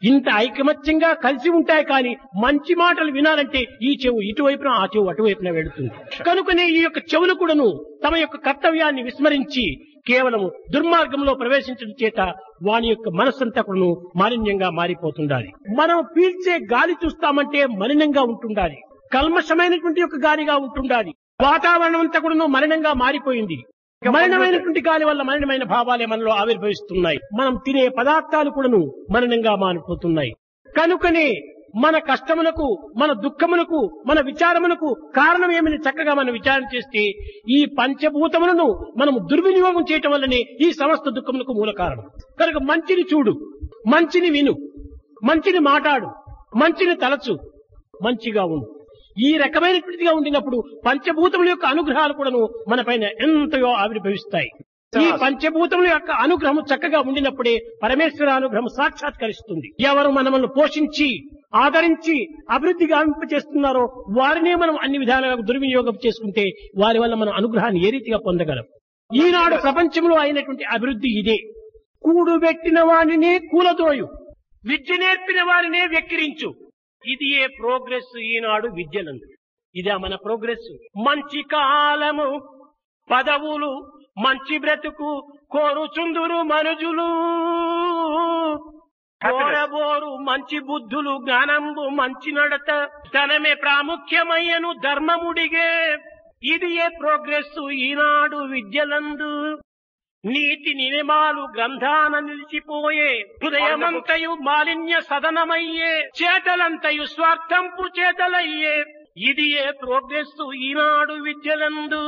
ఇంత ఐకమత్యంగా కలిసి ఉంటాయి. కానీ మంచి మాటలు వినాలంటే ఈ చెవు ఇటువైపున, ఆ చెవు అటువైపున వెళుతుంది. కనుకనే ఈ యొక్క చెవులు కూడాను తమ యొక్క కర్తవ్యాన్ని విస్మరించి కేవలము దుర్మార్గంలో ప్రవేశించడం చేత వాని యొక్క మనస్సంతా కూడాను మాలిన్యంగా మారిపోతుండాలి. మనం పీల్చే గాలి చూస్తామంటే మలినంగా ఉంటుండాలి, కల్మషమైనటువంటి యొక్క గాలిగా ఉంటుండాలి. వాతావరణం అంతా కూడాను మలినంగా మారిపోయింది. మలినమైనటువంటి గాలి వల్ల మలినమైన భావాలే మనలో ఆవిర్భవిస్తున్నాయి. మనం తినే పదార్థాలు కూడాను మలినంగా మారిపోతున్నాయి. కనుకనే మన కష్టములకు, మన దుఃఖములకు, మన విచారములకు కారణం ఏమని చక్కగా మనం విచారణ చేస్తే ఈ పంచభూతములను మనం దుర్వినియోగం చేయటం వల్లనే ఈ సమస్త దుఃఖములకు మూల కారణం. కనుక మంచిని చూడు, మంచిని విను, మంచిని మాట్లాడు, మంచిని తలచు, మంచిగా ఉండు. ఈ రకమైనటువంటిగా ఉండినప్పుడు పంచభూతముల యొక్క అనుగ్రహాలు కూడాను మన పైన ఎంతయో ఆవిర్భవిస్తాయి. ఈ పంచభూతముల యొక్క అనుగ్రహం చక్కగా ఉండినప్పుడే పరమేశ్వర అనుగ్రహం సాక్షాత్కరిస్తుంది. ఎవరు మనల్ని పోషించి ఆదరించి అభివృద్ధి గావింపచేస్తున్నారో వారినే మనం అన్ని విధాలుగా దుర్వినియోగం చేసుకుంటే వారి వల్ల మనం అనుగ్రహాన్ని ఏ రీతిగా పొందగలం? ఈనాడు ప్రపంచంలో అయినటువంటి అభివృద్ధి ఇదే. కూడుబెట్టిన వారినే కూలదోయు, విద్య నేర్పిన వారినే వెక్కిరించు. ఇది ఏ ప్రోగ్రెస్ ఈనాడు విద్యలందు. ఇదే మన ప్రోగ్రెస్. మంచి కాలము, పదవులు, మంచి బ్రతుకు కోరుచుందురు మనుజులు. కోరబోరు మంచి బుద్ధులు, జ్ఞానంబు మంచి నడత, ధనమే ప్రాముఖ్యమయ్యను ధర్మముడిగే. ఇది ఏ ప్రోగ్రెస్ ఈనాడు విద్యలందు. నీతి నియమాలు గ్రంథాన నిలిచిపోయే, హృదయమంతయు మాలిన్య సదనమయ్యే, చేతలంతయు స్వార్థంపు చేతలయ్యే. ఇది ఏ ప్రోగ్రెస్ ఈనాడు విద్యలందు.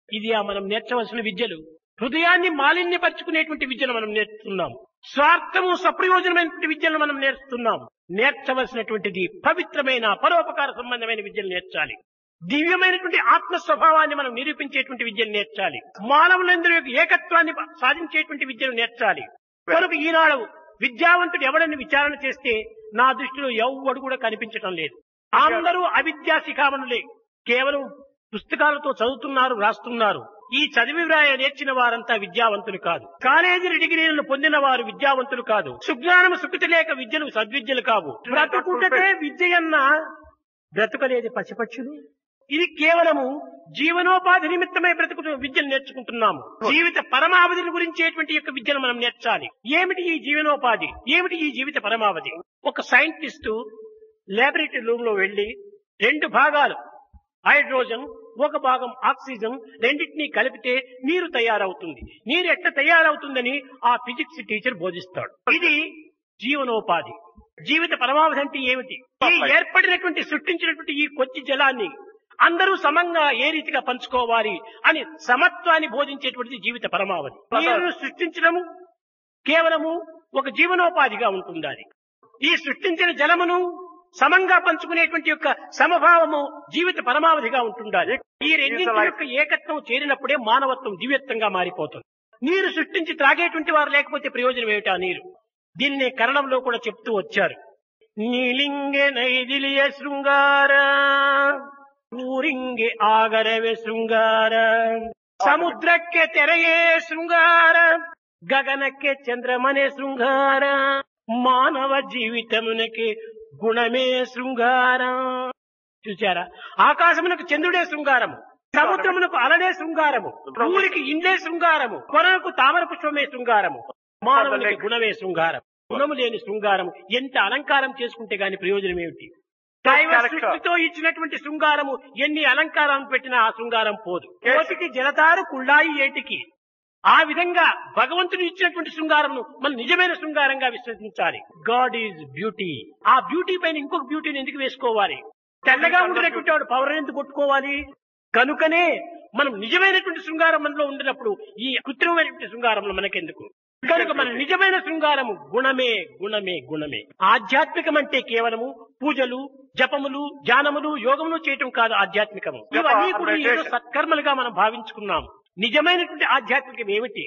ఇది మనం నేర్చవలసిన విద్యలు. హృదయాన్ని మాలిన్యపరుచుకునేటువంటి విద్యను మనం నేర్చుతున్నాం. స్వార్థము సప్రయోజనమైనటువంటి విద్యను మనం నేర్చుతున్నాం. నేర్చవలసినటువంటిది పవిత్రమైన పరోపకార సంబంధమైన విద్యను నేర్చాలి. దివ్యమైనటువంటి ఆత్మ స్వభావాన్ని మనం నిరూపించేటువంటి విద్యను నేర్చాలి. మానవులందరి యొక్క ఏకత్వాన్ని సాధించేటువంటి విద్యను నేర్చాలి. కనుక ఈనాడు విద్యావంతుడు ఎవడని విచారణ చేస్తే నా దృష్టిలో ఎవ్వడు కూడా కనిపించటం లేదు. అందరూ అవిద్యా శిఖామణులే. కేవలం పుస్తకాలతో చదువుతున్నారు, రాస్తున్నారు. ఈ చదివి వ్రాయ నేర్చిన వారంతా విద్యావంతులు కాదు. కాలేజీ డిగ్రీలను పొందిన వారు విద్యావంతులు కాదు. సుజ్ఞానము సుఖిత లేక విద్యలు సద్విద్యలు కావు. బ్రతుకుటకే విద్యయన్న బ్రతుకలేదు పసిపక్షులు. ఇది కేవలము జీవనోపాధి నిమిత్తమై బ్రతుకు విద్యను నేర్చుకుంటున్నాము. జీవిత పరమావధిని గురించేటువంటి యొక్క విద్యను మనం నేర్చాలి. ఏమిటి ఈ జీవనోపాధి, ఏమిటి ఈ జీవిత పరమావధి? ఒక సైంటిస్టు లాబొరేటరీ రూమ్ లో వెళ్లి 2 భాగాలు హైడ్రోజన్, ఒక భాగం ఆక్సిజన్ రెండింటినీ కలిపితే నీరు తయారవుతుంది. నీరు ఎట్లా తయారవుతుందని ఆ ఫిజిక్స్ టీచర్ బోధిస్తాడు. ఇది జీవనోపాధి. జీవిత పరమావధి అంటే ఏమిటి? ఈ ఏర్పడినటువంటి సృష్టించినటువంటి ఈ కొద్ది జలాన్ని అందరూ సమంగా ఏ రీతిగా పంచుకోవాలి అని సమత్వాన్ని బోధించేటువంటిది జీవిత పరమావధి. నీరును సృష్టించడము కేవలము ఒక జీవనోపాధిగా ఉంటుండాలి. ఈ సృష్టించిన జలమును సమంగా పంచుకునేటువంటి యొక్క సమభావము జీవిత పరమావధిగా ఉంటుండాలి. ఈ రెండింటి యొక్క ఏకత్వం చేరినప్పుడే మానవత్వం దివ్యత్వంగా మారిపోతుంది. నీరు సృష్టించి త్రాగేటువంటి వారు లేకపోతే ప్రయోజనం ఏమిటా నీరు? దీనినే కరణంలో కూడా చెప్తూ వచ్చారు. నీలింగే నైదిలియ శృంగార, ಊರಿಂಗೆ ಆಗರವೇ ಶೃಂಗಾರ, ಸಮುದ್ರಕ್ಕೆ ತೆರೆಯೇ ಶೃಂಗಾರ, గగనಕ್ಕೆ చంద్రమనే శృంగార, మానవ జీవితమునకి గుణమే శృంగారం. చూచారా? ఆకాశమునకు చంద్రుడే శృంగారము, సముద్రమునకు అలనే శృంగారము, ఊరికి ఇండే శృంగారము, కొనకు తామర పుష్పమే శృంగారము, మానవునికి గుణమే శృంగారం. గుణము లేని శృంగారం ఎంత అలంకారం చేసుకుంటే గాని ప్రయోజనం ఏమిటి? దైవ సృష్టితో ఇచ్చినటువంటి శృంగారము ఎన్ని అలంకారాలు పెట్టినా ఆ శృంగారం పోదు. కోటికి జలతారు కుళ్ళాయి ఏటికి. ఆ విధంగా భగవంతుడు ఇచ్చినటువంటి శృంగారమును మనం నిజమైన శృంగారంగా విశ్వసించాలి. God is beauty. ఆ బ్యూటీ పైన ఇంకొక బ్యూటీని ఎందుకు వేసుకోవాలి? తెల్లగా ఉండినటువంటి వాడు పౌడర్ ఎందుకు కొట్టుకోవాలి? కనుకనే మనం నిజమైనటువంటి శృంగారం మనలో ఉండినప్పుడు ఈ కృత్రిమైనటువంటి శృంగారంలో మనకెందుకు? కనుక మన నిజమైన శృంగారము గుణమే, గుణమే, గుణమే. ఆధ్యాత్మికం అంటే కేవలము పూజలు, జపములు, ధ్యానములు, యోగములు చేయటం కాదు ఆధ్యాత్మికము. ఇవన్నీ కూడా ఏదో సత్కర్మలుగా మనం భావించుకున్నాం. నిజమైనటువంటి ఆధ్యాత్మికం ఏమిటి?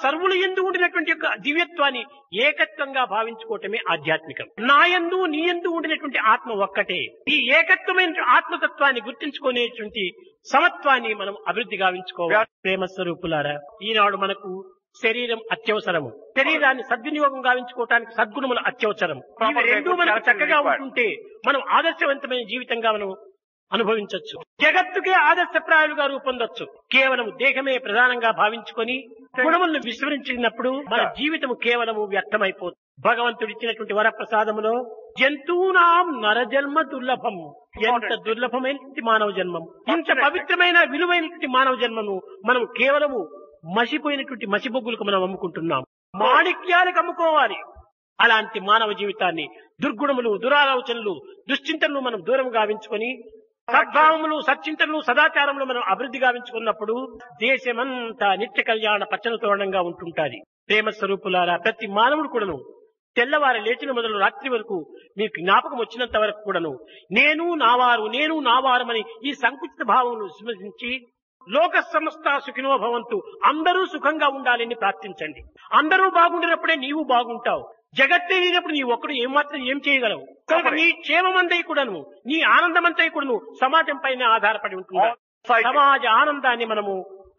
సర్వులు యందు ఉండినటువంటి యొక్క దివ్యత్వాన్ని ఏకత్వంగా భావించుకోవటమే ఆధ్యాత్మికం. నా యందు నీ యందు ఉండినటువంటి ఆత్మ ఒక్కటే. ఈ ఏకత్వమైన ఆత్మతత్వాన్ని గుర్తించుకునేటువంటి సమత్వాన్ని మనం అభివృద్ధి గావించుకోవాలి. ప్రేమ స్వరూపులారా, ఈనాడు మనకు శరీరం అత్యవసరము. శరీరాన్ని సద్వినియోగం గావించుకోవటానికి సద్గుణములు అత్యవసరం. ఇవి రెండూ మనకు చక్కగా ఉంటుంటే మనం ఆదర్శవంతమైన జీవితంగా మనం అనుభవించవచ్చు. జగత్తుకే ఆదర్శప్రాయాలుగా రూపొందొచ్చు. కేవలం దేహమే ప్రధానంగా భావించుకొని గుణములను విస్మరించినప్పుడు మన జీవితం కేవలము వ్యర్థమైపోతుంది. భగవంతుడు ఇచ్చినటువంటి వరప్రసాదములో జంతువునాం నరజన్మ దుర్లభం. ఎంత దుర్లభమైనటువంటి మానవ జన్మం, ఇంత పవిత్రమైన విలువైనటువంటి మానవ జన్మను మనం కేవలము మసిపోయినటువంటి మసిబొగ్గులకు మనం అమ్ముకుంటున్నాం. మాణిక్యాలకు అమ్ముకోవాలి. అలాంటి మానవ జీవితాన్ని దుర్గుణములు, దురాలోచనలు, దుశ్చింతనలు మనం దూరం గావించుకొని సద్భావములు, సచ్చింతనలు, సదాచారములు మనం అభివృద్ధి గావించుకున్నప్పుడు దేశమంతా నిత్య కళ్యాణ పచ్చన తోరణంగా ఉంటుంటాది. ప్రేమ స్వరూపులారా, ప్రతి మానవుడు కూడాను తెల్లవారి లేచిన మొదలు రాత్రి వరకు మీకు జ్ఞాపకం వచ్చినంత వరకు కూడాను నేను నావారు, నేను నావారమని ఈ సంకుచిత భావమును విస్మరించి లోక సమస్త సుఖినో భవంతు, అందరూ సుఖంగా ఉండాలని ప్రార్థించండి. అందరూ బాగుండినప్పుడే నీవు బాగుంటావు. జగత్తే లేనప్పుడు నీ ఒక్కడు ఏమాత్రం ఏం చేయగలవు? కనుక నీ క్షేమమంతై కూడాను, నీ ఆనందమంతై కూడాను సమాజం పైన ఆధారపడి ఉంటుంది. సమాజ ఆనందాన్ని మనము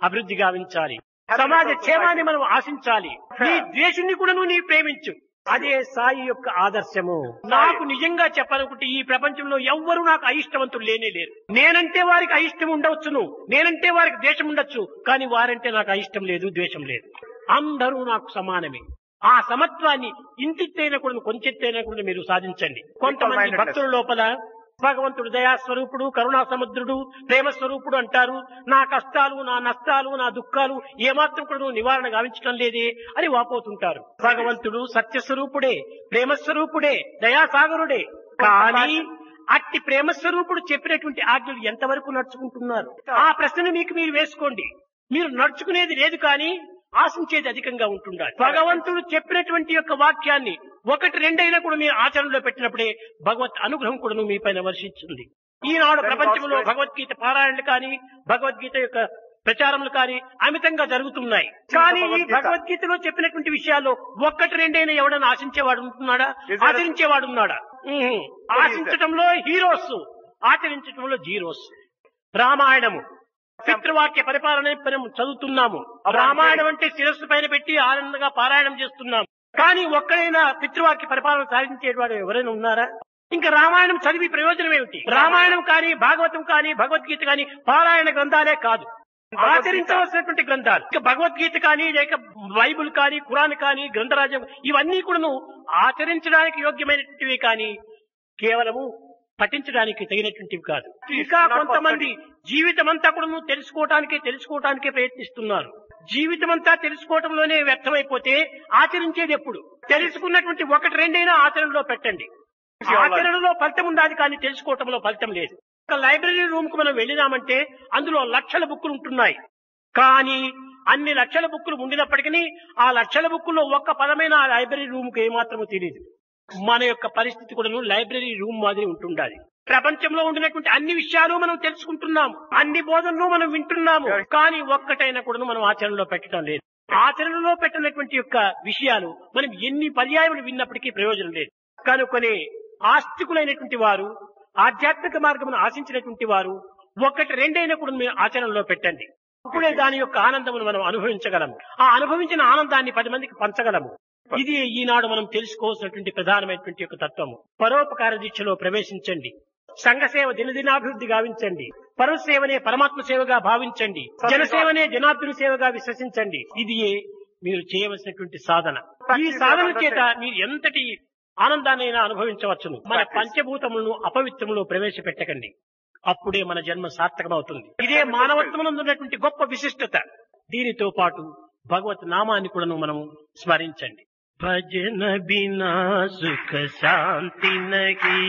అభివృద్ధి గావించాలి. సమాజ క్షేమాన్ని మనం ఆశించాలి. నీ ద్వేషుని కూడాను నీ ప్రేమించు. అదే సాయి యొక్క ఆదర్శము. నాకు నిజంగా చెప్పాలనుకుంటే ఈ ప్రపంచంలో ఎవ్వరూ నాకు అయిష్టవంతులు లేనే లేరు. నేనంటే వారికి అయిష్టం ఉండవచ్చును, నేనంటే వారికి ద్వేషం ఉండొచ్చు, కానీ వారంటే నాకు అయిష్టం లేదు, ద్వేషం లేదు. అందరూ నాకు సమానమే. ఆ సమత్వాన్ని ఇంతిత్తైనా కూడా కొంచెత్తైనా కూడా మీరు సాధించండి. కొంతమంది భక్తుల లోపల భగవంతుడు దయాస్వరూపుడు, కరుణా సముద్రుడు, ప్రేమ స్వరూపుడు అంటారు. నా కష్టాలు, నా నష్టాలు, నా దుఃఖాలు ఏమాత్రం కూడా నివారణ గావించడం లేదే అని వాపోతుంటారు. భగవంతుడు సత్యస్వరూపుడే, ప్రేమస్వరూపుడే, దయాసాగరుడే. కానీ అట్టి ప్రేమస్వరూపుడు చెప్పినటువంటి ఆజ్ఞలు ఎంతవరకు నడుచుకుంటున్నారు? ఆ ప్రశ్నను మీకు మీరు వేసుకోండి. మీరు నడుచుకునేది లేదు, కానీ ఆశించేది అధికంగా ఉంటుండాలి. భగవంతుడు చెప్పినటువంటి యొక్క వాక్యాన్ని ఒకటి రెండైనా కూడా మీరు ఆచరణలో పెట్టినప్పుడే భగవత్ అనుగ్రహం కూడా మీ పైన వర్షించింది. ఈనాడు ప్రపంచంలో భగవద్గీత పారాయణలు కానీ, భగవద్గీత యొక్క ప్రచారములు కానీ అమితంగా జరుగుతున్నాయి. కానీ ఈ భగవద్గీతలో చెప్పినటువంటి విషయాల్లో ఒక్కటి రెండైనా ఎవడన్నా ఆశించేవాడు ఉంటున్నాడా? ఆచరించేవాడు ఉన్నాడా? ఆశించటంలో హీరోస్, ఆచరించటంలో జీరోస్. రామాయణము పితృవాక్య పరిపాలన మనం చదువుతున్నాము. రామాయణం అంటే శిరస్సు పైన పెట్టి ఆనందంగా పారాయణం చేస్తున్నాము. కానీ ఒక్కడైనా పితృవాక్య పరిపాలన సాధించేవాడు ఎవరైనా ఉన్నారా? ఇంకా రామాయణం చదివి ప్రయోజనం ఏమిటి? రామాయణం కానీ భాగవతం కానీ భగవద్గీత కానీ పారాయణ గ్రంథాలే కాదు, ఆచరించవలసినటువంటి గ్రంథాలు. ఇక భగవద్గీత కానీ లేక బైబుల్ కానీ ఖురాన్ కానీ గ్రంథరాజ్యం ఇవన్నీ కూడాను ఆచరించడానికి యోగ్యమైనటువంటివి కానీ కేవలము పఠించడానికి తగినటువంటివి కాదు. ఇంకా కొంతమంది జీవితం అంతా కూడా తెలుసుకోవటానికే ప్రయత్నిస్తున్నారు. జీవితం అంతా తెలుసుకోవటంలోనే వ్యర్థమైపోతే ఆచరించేది ఎప్పుడు? తెలుసుకున్నటువంటి ఒకటి రెండైనా ఆచరణలో పెట్టండి. ఆచరణలో ఫలితం ఉండాలి కానీ తెలుసుకోవటంలో ఫలితం లేదు. ఒక లైబ్రరీ రూమ్ కు మనం వెళ్ళినామంటే అందులో లక్షల బుక్కులు ఉంటున్నాయి. కానీ అన్ని లక్షల బుక్కులు ఉండినప్పటికీ ఆ లక్షల బుక్కుల్లో ఒక్క పదమైన ఆ లైబ్రరీ రూమ్ కు ఏమాత్రమూ తెలియదు. మన యొక్క పరిస్థితి కూడా లైబ్రరీ రూమ్ మాదిరి ఉంటుండాలి. ప్రపంచంలో ఉండినటువంటి అన్ని విషయాలు మనం తెలుసుకుంటున్నాము, అన్ని బోధనలు మనం వింటున్నాము, కానీ ఒక్కటైనా కూడా మనం ఆచరణలో పెట్టడం లేదు. ఆచరణలో పెట్టినటువంటి యొక్క విషయాలు మనం ఎన్ని పర్యాయములు విన్నప్పటికీ ప్రయోజనం లేదు. కనుకొని ఆస్తికులైనటువంటి వారు, ఆధ్యాత్మిక మార్గమును ఆశించినటువంటి వారు ఒకటి రెండైనా కూడా మీరు ఆచరణలో పెట్టండి. అప్పుడే దాని యొక్క ఆనందమును మనం అనుభవించగలము. ఆ అనుభవించిన ఆనందాన్ని 10 మందికి పంచగలము. ఇది ఈనాడు మనం తెలుసుకోవాల్సినటువంటి ప్రధానమైనటువంటి యొక్క తత్వము. పరోపకార దీక్షలో ప్రవేశించండి. సంఘసేవ దినదినాభివృద్ధి గావించండి. పరసేవనే పరమాత్మ సేవగా భావించండి. జనసేవనే జనార్దుని సేవగా విశ్వసించండి. ఇది మీరు చేయవలసినటువంటి సాధన. ఈ సాధన చేత మీరు ఎంతటి ఆనందాన్నైనా అనుభవించవచ్చును. మన పంచభూతములను అపవిత్రములో ప్రవేశపెట్టకండి. అప్పుడే మన జన్మ సార్థకమవుతుంది. ఇదే మానవత్వమునందు ఉన్నటువంటి గొప్ప విశిష్టత. దీనితో పాటు భగవత్ నామాన్ని కూడా మనము స్మరించండి. భజన బినా సుఖ శాంతి నహీ,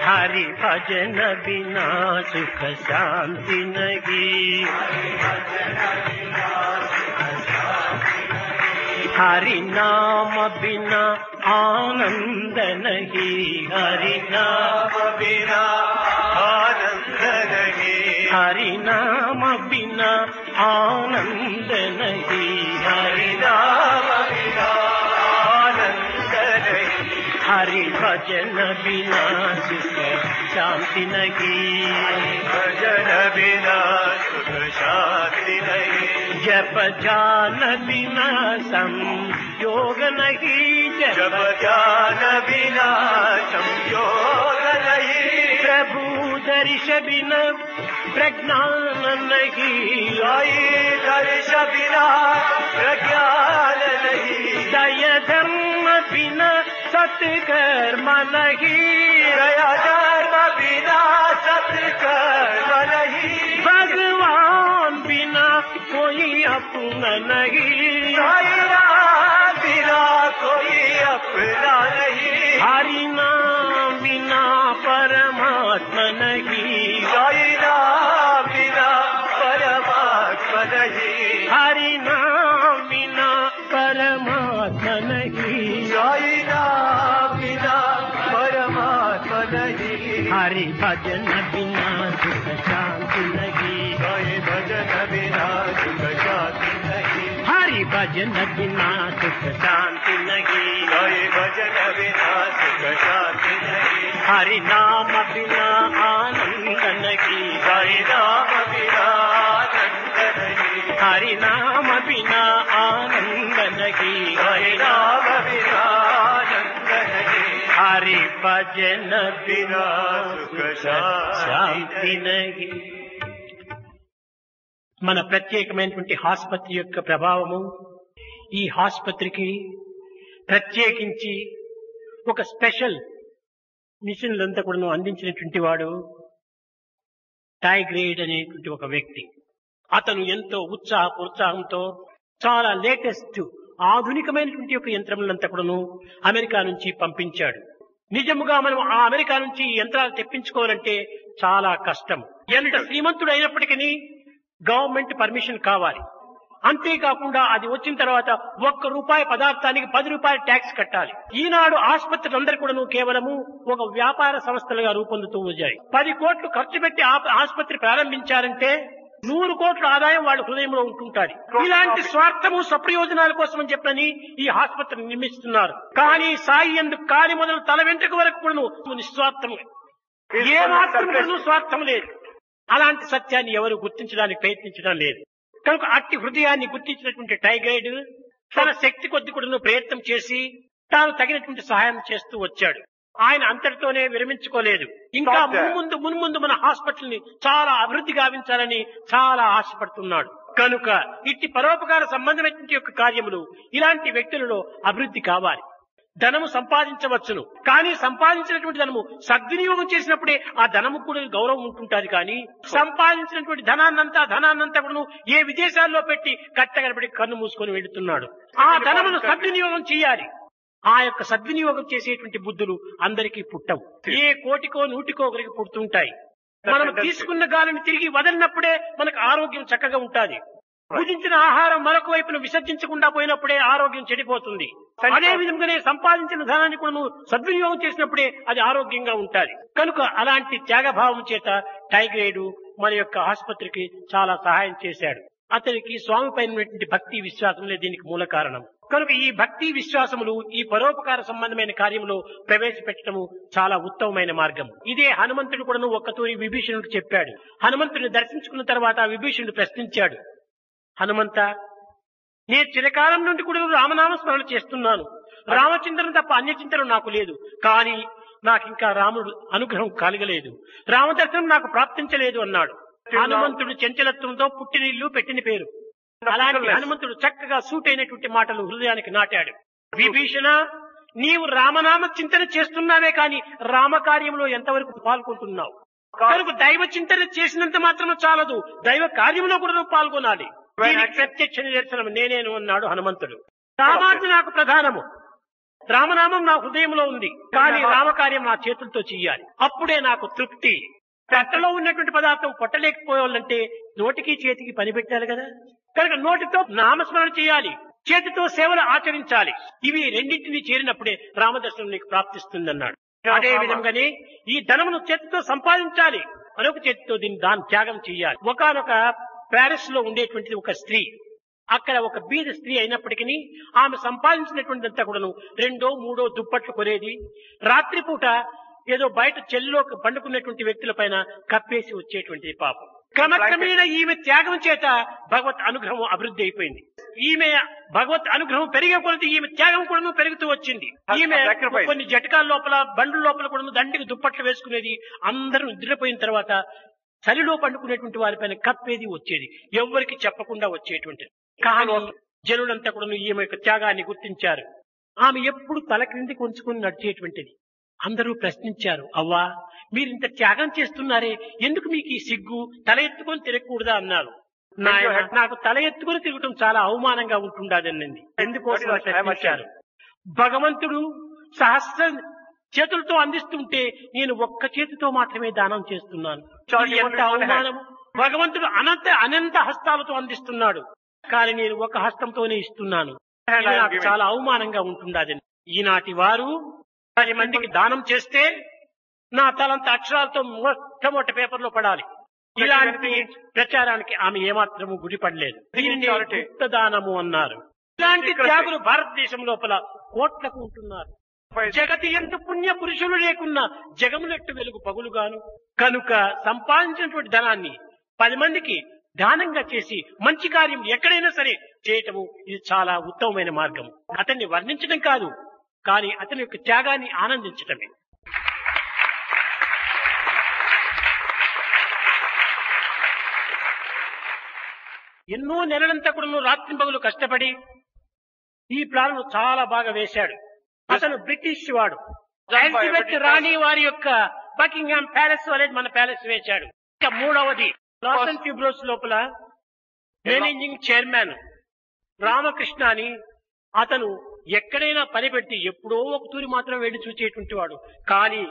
హరి భజన బినా సుఖ శాంతి నహీ, हरि नाम बिना आनंद नहीं, हरि नाम बिना आनंद नहीं, हरि नाम बिना आनंद नहीं, हरि नाम बिना आनंद नहीं, हरि भजन बिना सुख शांति नहीं, भजन बिना सुख शांति नहीं, जप जान बिना संयोग नहीं, जप जान बिना संयोग नहीं, प्रभु दर्श बिना प्रज्ञान नहीं, दर्श बिना प्रज्ञान नहीं, दया धर्म बिना सत्कर्म नहीं, दया धर्म बिना सत्कर्म नहीं, भगवान बिना कोई अपना नहीं, बिना कोई अपना नहीं, हरि नाम बिना परमात्मा नहीं, हरि नाम बिना परमात्मा नहीं, हरि नाम बिना परमात्मा नहीं, हरि नाम बिना परमात्मा नहीं, हरि भजन बिना सुख शांति नहीं, हरि भजन बिना सुख शांति नहीं, हरि भजन बिना सुख शांति नहीं, हरि भजन बिना सुख शांति नहीं, हरि नाम बिना आनंद नहीं, हरि नाम बिना आनंद नहीं, हरि नाम बिना आनंद नहीं, हरि नाम बिना आनंद नहीं, हरि भजन बिना सुख शांति नहीं. మన ప్రత్యేకమైనటువంటి ఆసుపత్రి యొక్క ప్రభావము, ఈ ఆసుపత్రికి ప్రత్యేకించి ఒక స్పెషల్ మిషన్లంతా కూడా అందించినటువంటి వాడు టైగ్రేడ్ అనేటువంటి ఒక వ్యక్తి. అతను ఎంతో ఉత్సాహంతో చాలా లేటెస్ట్ ఆధునికమైనటువంటి యొక్క యంత్రములంతా కూడాను అమెరికా నుంచి పంపించాడు. నిజముగా మనం ఆ అమెరికా నుంచి ఈ యంత్రాలు తెప్పించుకోవాలంటే చాలా కష్టం. ఎంత శ్రీమంతుడు అయినప్పటికీ గవర్నమెంట్ పర్మిషన్ కావాలి. అంతేకాకుండా అది వచ్చిన తర్వాత ₹1 పదార్థానికి ₹10 ట్యాక్స్ కట్టాలి. ఈనాడు ఆసుపత్రులందరూ కూడా కేవలము ఒక వ్యాపార సంస్థలుగా రూపొందుతూ వచ్చాయి. 10 కోట్లు ఖర్చు పెట్టి ఆసుపత్రి ప్రారంభించారంటే 100 కోట్ల ఆదాయం వాళ్ళ హృదయంలో ఉంటుంటారు. ఇలాంటి స్వార్థము స్వప్రయోజనాల కోసం అని చెప్పని ఈ ఆసుపత్రిని నిర్మిస్తున్నారు. కానీ సాయి ఎందుకు కాలి మొదలు తల వెంట్రుక వరకు కూడా నిస్వార్థము, ఏ మాత్రం స్వార్థం లేదు. అలాంటి సత్యాన్ని ఎవరు గుర్తించడానికి ప్రయత్నించడం లేదు. కనుక అట్టి హృదయాన్ని గుర్తించినటువంటి టైగ్రేడ్ తన శక్తి కొద్ది కూడా ప్రయత్నం చేసి తాను తగినటువంటి సహాయం చేస్తూ వచ్చాడు. ఆయన అంతటితోనే విరమించుకోలేదు. ఇంకా మున్ముందు మన హాస్పిటల్ ని చాలా అభివృద్ధి గావించాలని చాలా ఆశపడుతున్నాడు. కనుక ఇట్టి పరోపకార సంబంధమైనటువంటి యొక్క కార్యములు ఇలాంటి వ్యక్తులలో అభివృద్ధి కావాలి. ధనము సంపాదించవచ్చును, కానీ సంపాదించినటువంటి ధనము సద్వినియోగం చేసినప్పుడే ఆ ధనము కూడా గౌరవం ఉంటుంటాది. కానీ సంపాదించినటువంటి ధనాన్నంతా కూడా ఏ విదేశాల్లో పెట్టి కట్టగడబడి కన్ను మూసుకొని వెళుతున్నాడు. ఆ ధనమును సద్వినియోగం చేయాలి. ఆ యొక్క సద్వినియోగం చేసేటువంటి బుద్ధులు అందరికీ పుట్టవు. ఏ కోటికో నూటికో ఒకరికి పుడుతుంటాయి. మనం తీసుకున్న గాలిని తిరిగి వదిలినప్పుడే మనకు ఆరోగ్యం చక్కగా ఉంటుంది. భుజించిన ఆహారం మరొక వైపును విసర్జించకుండా పోయినప్పుడే ఆరోగ్యం చెడిపోతుంది. అదే విధంగానే సంపాదించిన ధనాన్ని కూడా సద్వినియోగం చేసినప్పుడే అది ఆరోగ్యంగా ఉంటుంది. కనుక అలాంటి త్యాగభావం చేత టైగ్రేడు మన యొక్క ఆసుపత్రికి చాలా సహాయం చేశాడు. అతనికి స్వామి పైన భక్తి విశ్వాసములే దీనికి మూల కారణం. కనుక ఈ భక్తి విశ్వాసములు ఈ పరోపకార సంబంధమైన కార్యంలో ప్రవేశపెట్టడము చాలా ఉత్తమమైన మార్గం. ఇదే హనుమంతుడు కూడా ఒక్కతూరి విభీషణుడు చెప్పాడు. హనుమంతుడిని దర్శించుకున్న తర్వాత విభీషణుడు ప్రశ్నించాడు, హనుమంత, నేను చిరకాలం నుండి కూడా రామనామ స్మరణ చేస్తున్నాను. రామచింతనం తప్ప అన్యచింతనం నాకు లేదు. కానీ నాకింకా రాముడు అనుగ్రహం కలగలేదు, రామదర్శనం నాకు ప్రాప్తించలేదు అన్నాడు. హనుమంతుడు చంచలత్వంతో పుట్టిన ఇల్లు పెట్టిన పేరు. అలాంటి హనుమంతుడు చక్కగా సూట్ అయినటువంటి మాటలు హృదయానికి నాటాడు. విభీషణ, నీవు రామనామ చింతన చేస్తున్నావే కానీ రామకార్యంలో ఎంతవరకు పాల్గొంటున్నావు? కనుక దైవ చింతన చేసినంత మాత్రం చాలదు, దైవ కార్యంలో కూడా నువ్వు పాల్గొనాలి. దీనికి ప్రత్యక్ష నిదర్శనం నేనేను అన్నాడు హనుమంతుడు. రామార్జు నాకు ప్రధానము, రామనామం నా హృదయంలో ఉంది, కానీ రామకార్యం నా చేతులతో చెయ్యాలి. అప్పుడే నాకు తృప్తి. పొట్టలో ఉన్నటువంటి పదార్థం పొట్టలేకపోవాలంటే నోటికి చేతికి పని పెట్టాలి కదా. కనుక నోటితో నామస్మరణ చేయాలి, చేతితో సేవలు ఆచరించాలి. ఇవి రెండింటినీ చేరినప్పుడే రామదర్శనం నీకు ప్రాప్తిస్తుందన్నాడు. అదే విధంగానే ఈ ధనమును చేతితో సంపాదించాలి, మరొక చేతితో దీన్ని త్యాగం చేయాలి. ఒకనొక ప్యారిస్ లో ఉండేటువంటిది ఒక స్త్రీ. అక్కడ ఒక బీద స్త్రీ అయినప్పటికీ ఆమె సంపాదించినటువంటిదంతా కూడాను 2, 3 దుప్పట్లు కొనేది. రాత్రిపూట ఏదో బయట చెల్లో పండుకున్నటువంటి వ్యక్తుల పైన కప్పేసి వచ్చేటువంటిది పాపం. క్రమక్రమేణా ఈమె త్యాగం చేత భగవత్ అనుగ్రహం అభివృద్ధి అయిపోయింది. ఈమె భగవత్ అనుగ్రహం పెరిగే కొలది ఈమె త్యాగం కూడా పెరుగుతూ వచ్చింది. ఈమె కొన్ని జటకాల లోపల బండ్ల లోపల కూడా దండికి దుప్పట్లు వేసుకునేది. అందరూ నిద్రపోయిన తర్వాత చలిలో పండుకునేటువంటి వారిపైన కప్పేది వచ్చేది, ఎవ్వరికి చెప్పకుండా వచ్చేటువంటిది. కానీ జనులంతా కూడా ఈమె యొక్క త్యాగాన్ని గుర్తించారు. ఆమె ఎప్పుడు తల క్రిందికి ఉంచుకుని నడిచేటువంటిది. అందరూ ప్రశ్నించారు, అవ్వా, మీరింత త్యాగం చేస్తున్నారే, ఎందుకు మీకు ఈ సిగ్గు? తల ఎత్తుకొని తిరగకూడదా అన్నారు. నాకు తల ఎత్తుకొని తిరగటం చాలా అవమానంగా ఉంటుండదండి. ఎందుకోసం ప్రశ్నించారు. భగవంతుడు సహస్ర చేతులతో అందిస్తుంటే నేను ఒక్క చేతితో మాత్రమే దానం చేస్తున్నాను. ఎంత అవమానము! భగవంతుడు అనంత హస్తాలతో అందిస్తున్నాడు, కానీ నేను ఒక హస్తంతోనే ఇస్తున్నాను. నాకు చాలా అవమానంగా ఉంటుండదండి. ఈనాటి వారు 10 మందికి దానం చేస్తే నా తలంత అక్షరాలతో మొట్టమొదటి పేపర్లో పడాలి. ఇలాంటి ప్రచారానికి ఆమె ఏమాత్రము గుడిపడలేదు. దీనిని గుప్త దానము అన్నారు. ఇలాంటి త్యాగులు భారతదేశం లోపల కోట్లకు ఉంటున్నారు. జగతి ఎంత పుణ్య పురుషులు లేకున్నా జగమునట్టు వెలుగు పగులుగాను. కనుక సంపాదించినటువంటి ధనాన్ని 10 మందికి దానంగా చేసి మంచి కార్యం ఎక్కడైనా సరే చేయటము ఇది చాలా ఉత్తమమైన మార్గం. అతన్ని వర్ణించడం కాదు, కానీ అతని యొక్క త్యాగాన్ని ఆనందించటమే. ఎన్నో నెలలంతా కూడా రాత్రింపగలు కష్టపడి ఈ ప్లాన్ చాలా బాగా వేశాడు. అతను బ్రిటిష్ వాడు. ఎలిజబెత్ రాణి వారి యొక్క బకింగ్హామ్ ప్యాలెస్ అనేది మన ప్యాలెస్ వేశాడు. ఇంకా మూడవది లాస్ అండ్ ఫ్యూబ్రోస్ లోపల మేనేజింగ్ చైర్మన్ రామకృష్ణ అని అతను ఎక్కడైనా పని పెట్టి ఎప్పుడో ఒక తూరి మాత్రం వెళ్లి చూచేటువంటి వాడు. కానీ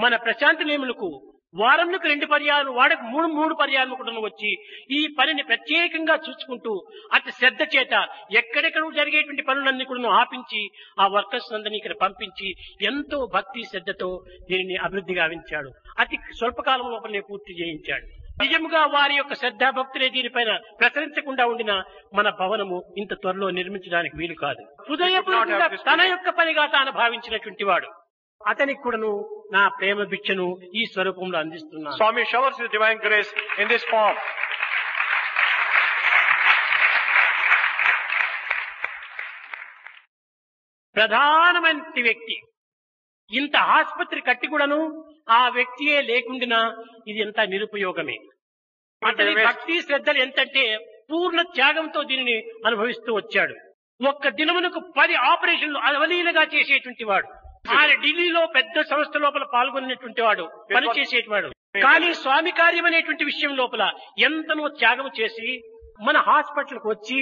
మన ప్రశాంతి నేములకు వారంలోకి 2 పర్యాలు, వాడకు 3 పర్యాలు కూడా వచ్చి ఈ పనిని ప్రత్యేకంగా చూసుకుంటూ అతి శ్రద్ధ చేత ఎక్కడెక్కడ జరిగేటువంటి పనులన్నీ కూడా ఆపించి ఆ వర్కర్స్ అందరినీ ఇక్కడ పంపించి ఎంతో భక్తి శ్రద్ధతో దీనిని అభివృద్ధి గావించాడు. అతి స్వల్పకాలం లోపలనే పూర్తి చేయించాడు. నిజముగా వారి యొక్క శ్రద్ధాభక్తులే దీనిపైన ప్రసరించకుండా ఉండిన మన భవనము ఇంత త్వరలో నిర్మించడానికి వీలు కాదు. హృదయపూర్వకంగా తన యొక్క పనిగా తాను భావించినటువంటి వాడు. అతనికి కూడాను నా ప్రేమ భిక్షను ఈ స్వరూపంలో అందిస్తున్నాను. Swami showers his divine grace in this form. ప్రధానమైన వ్యక్తి. ఇంత ఆసుపత్రి కట్టి కూడాను ఆ వ్యక్తియే లేకుండా ఇది ఎంత నిరుపయోగమే. అతని భక్తి శ్రద్ధలు ఎంతంటే పూర్ణ త్యాగంతో దీనిని అనుభవిస్తూ వచ్చాడు. ఒక్క దినమునకు 10 ఆపరేషన్లు అవలీలగా చేసేటువంటి వాడు. ఆయన ఢిల్లీలో పెద్ద సంస్థ లోపల పాల్గొనేటువంటి వాడు, పనిచేసేటివాడు. కానీ స్వామి కార్యం అనేటువంటి విషయం లోపల ఎంతనో త్యాగం చేసి మన హాస్పిటల్కి వచ్చి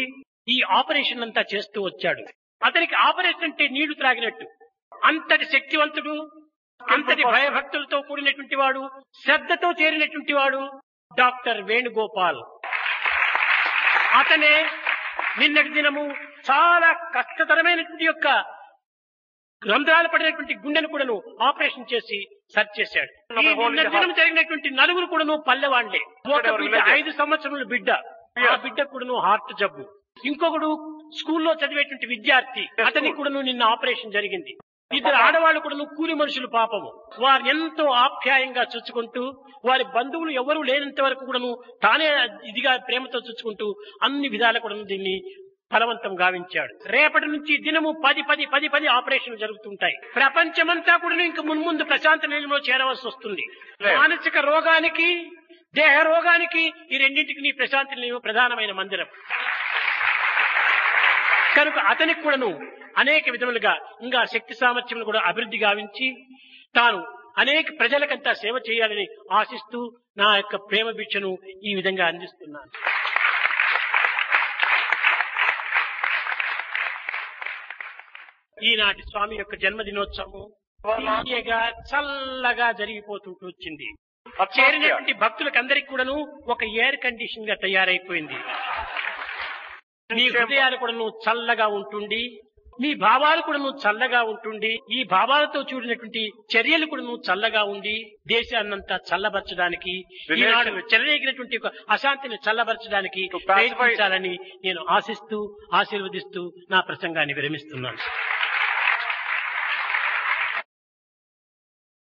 ఈ ఆపరేషన్ అంతా చేస్తూ వచ్చాడు. అతనికి ఆపరేషన్ అంటే నీళ్లు త్రాగినట్టు. అంతటి శక్తివంతుడు, అంతటి భయభక్తులతో కూడినటువంటి వాడు, శ్రద్ధతో చేరినటువంటి వాడు డాక్టర్ వేణుగోపాల్. అతనే నిన్నటి దినము చాలా కష్టతరమైనటువంటి యొక్క రంధ్రాలు పడినటువంటి గుండెను కూడాను ఆపరేషన్ చేసి సరి చేశాడు. ఈ నిన్నటి దినం జరిగినటువంటి నలుగురు కూడాను పల్లెవాళ్లే. ఒక బిడ్డ 5 సంవత్సరముల బిడ్డ, ఆ బిడ్డ కూడాను హార్ట్ జబ్బు. ఇంకొకడు స్కూల్లో చదివేటువంటి విద్యార్థి, అతనికి కూడాను నిన్న ఆపరేషన్ జరిగింది. 2 ఆడవాళ్ళు కూడాను కూలి మనుషులు పాపము. వారిని ఎంతో ఆప్యాయంగా చూసుకుంటూ, వారి బంధువులు ఎవరూ లేనంత వరకు కూడాను తానే ఇదిగా ప్రేమతో చూసుకుంటూ అన్ని విధాలు కూడా దీన్ని ఫలవంతం గావించాడు. రేపటి నుంచి దినము 10 ఆపరేషన్లు జరుగుతుంటాయి. ప్రపంచమంతా కూడా ఇంక మున్ముందు ప్రశాంత నిలయంలో చేరవలసి వస్తుంది. మానసిక రోగానికి, దేహ రోగానికి ఈ రెండింటికి నీ ప్రశాంత నిలయం ప్రధానమైన మందిరం కనుక అతనికి కూడాను అనేక విధములుగా ఇంకా శక్తి సామర్థ్యం కూడా అభివృద్ధి గావించి తాను అనేక ప్రజలకంతా సేవ చేయాలని ఆశిస్తూ నా యొక్క ప్రేమ భిక్షను ఈ విధంగా అందిస్తున్నాను. ఈనాటి స్వామి యొక్క జన్మదినోత్సవం తీయగా చల్లగా జరిగిపోతుంటూ వచ్చింది. చేరినటువంటి భక్తులకు అందరికి కూడాను ఒక ఎయిర్ కండిషన్ గా తయారైపోయింది. నీ హృదయాలు కూడా నువ్వు చల్లగా ఉంటుండి, నీ భావాలు కూడా నువ్వు చల్లగా ఉంటుండి, ఈ భావాలతో చూడినటువంటి చర్యలు కూడా నువ్వు చల్లగా ఉండి దేశాన్నంతా చల్లబరచడానికి, ఈనాడు చెలరేగినటువంటి ఒక అశాంతిని చల్లబరచడానికి ప్రయత్నించాలని నేను ఆశిస్తూ ఆశీర్వదిస్తూ నా ప్రసంగాన్ని విరమిస్తున్నాను.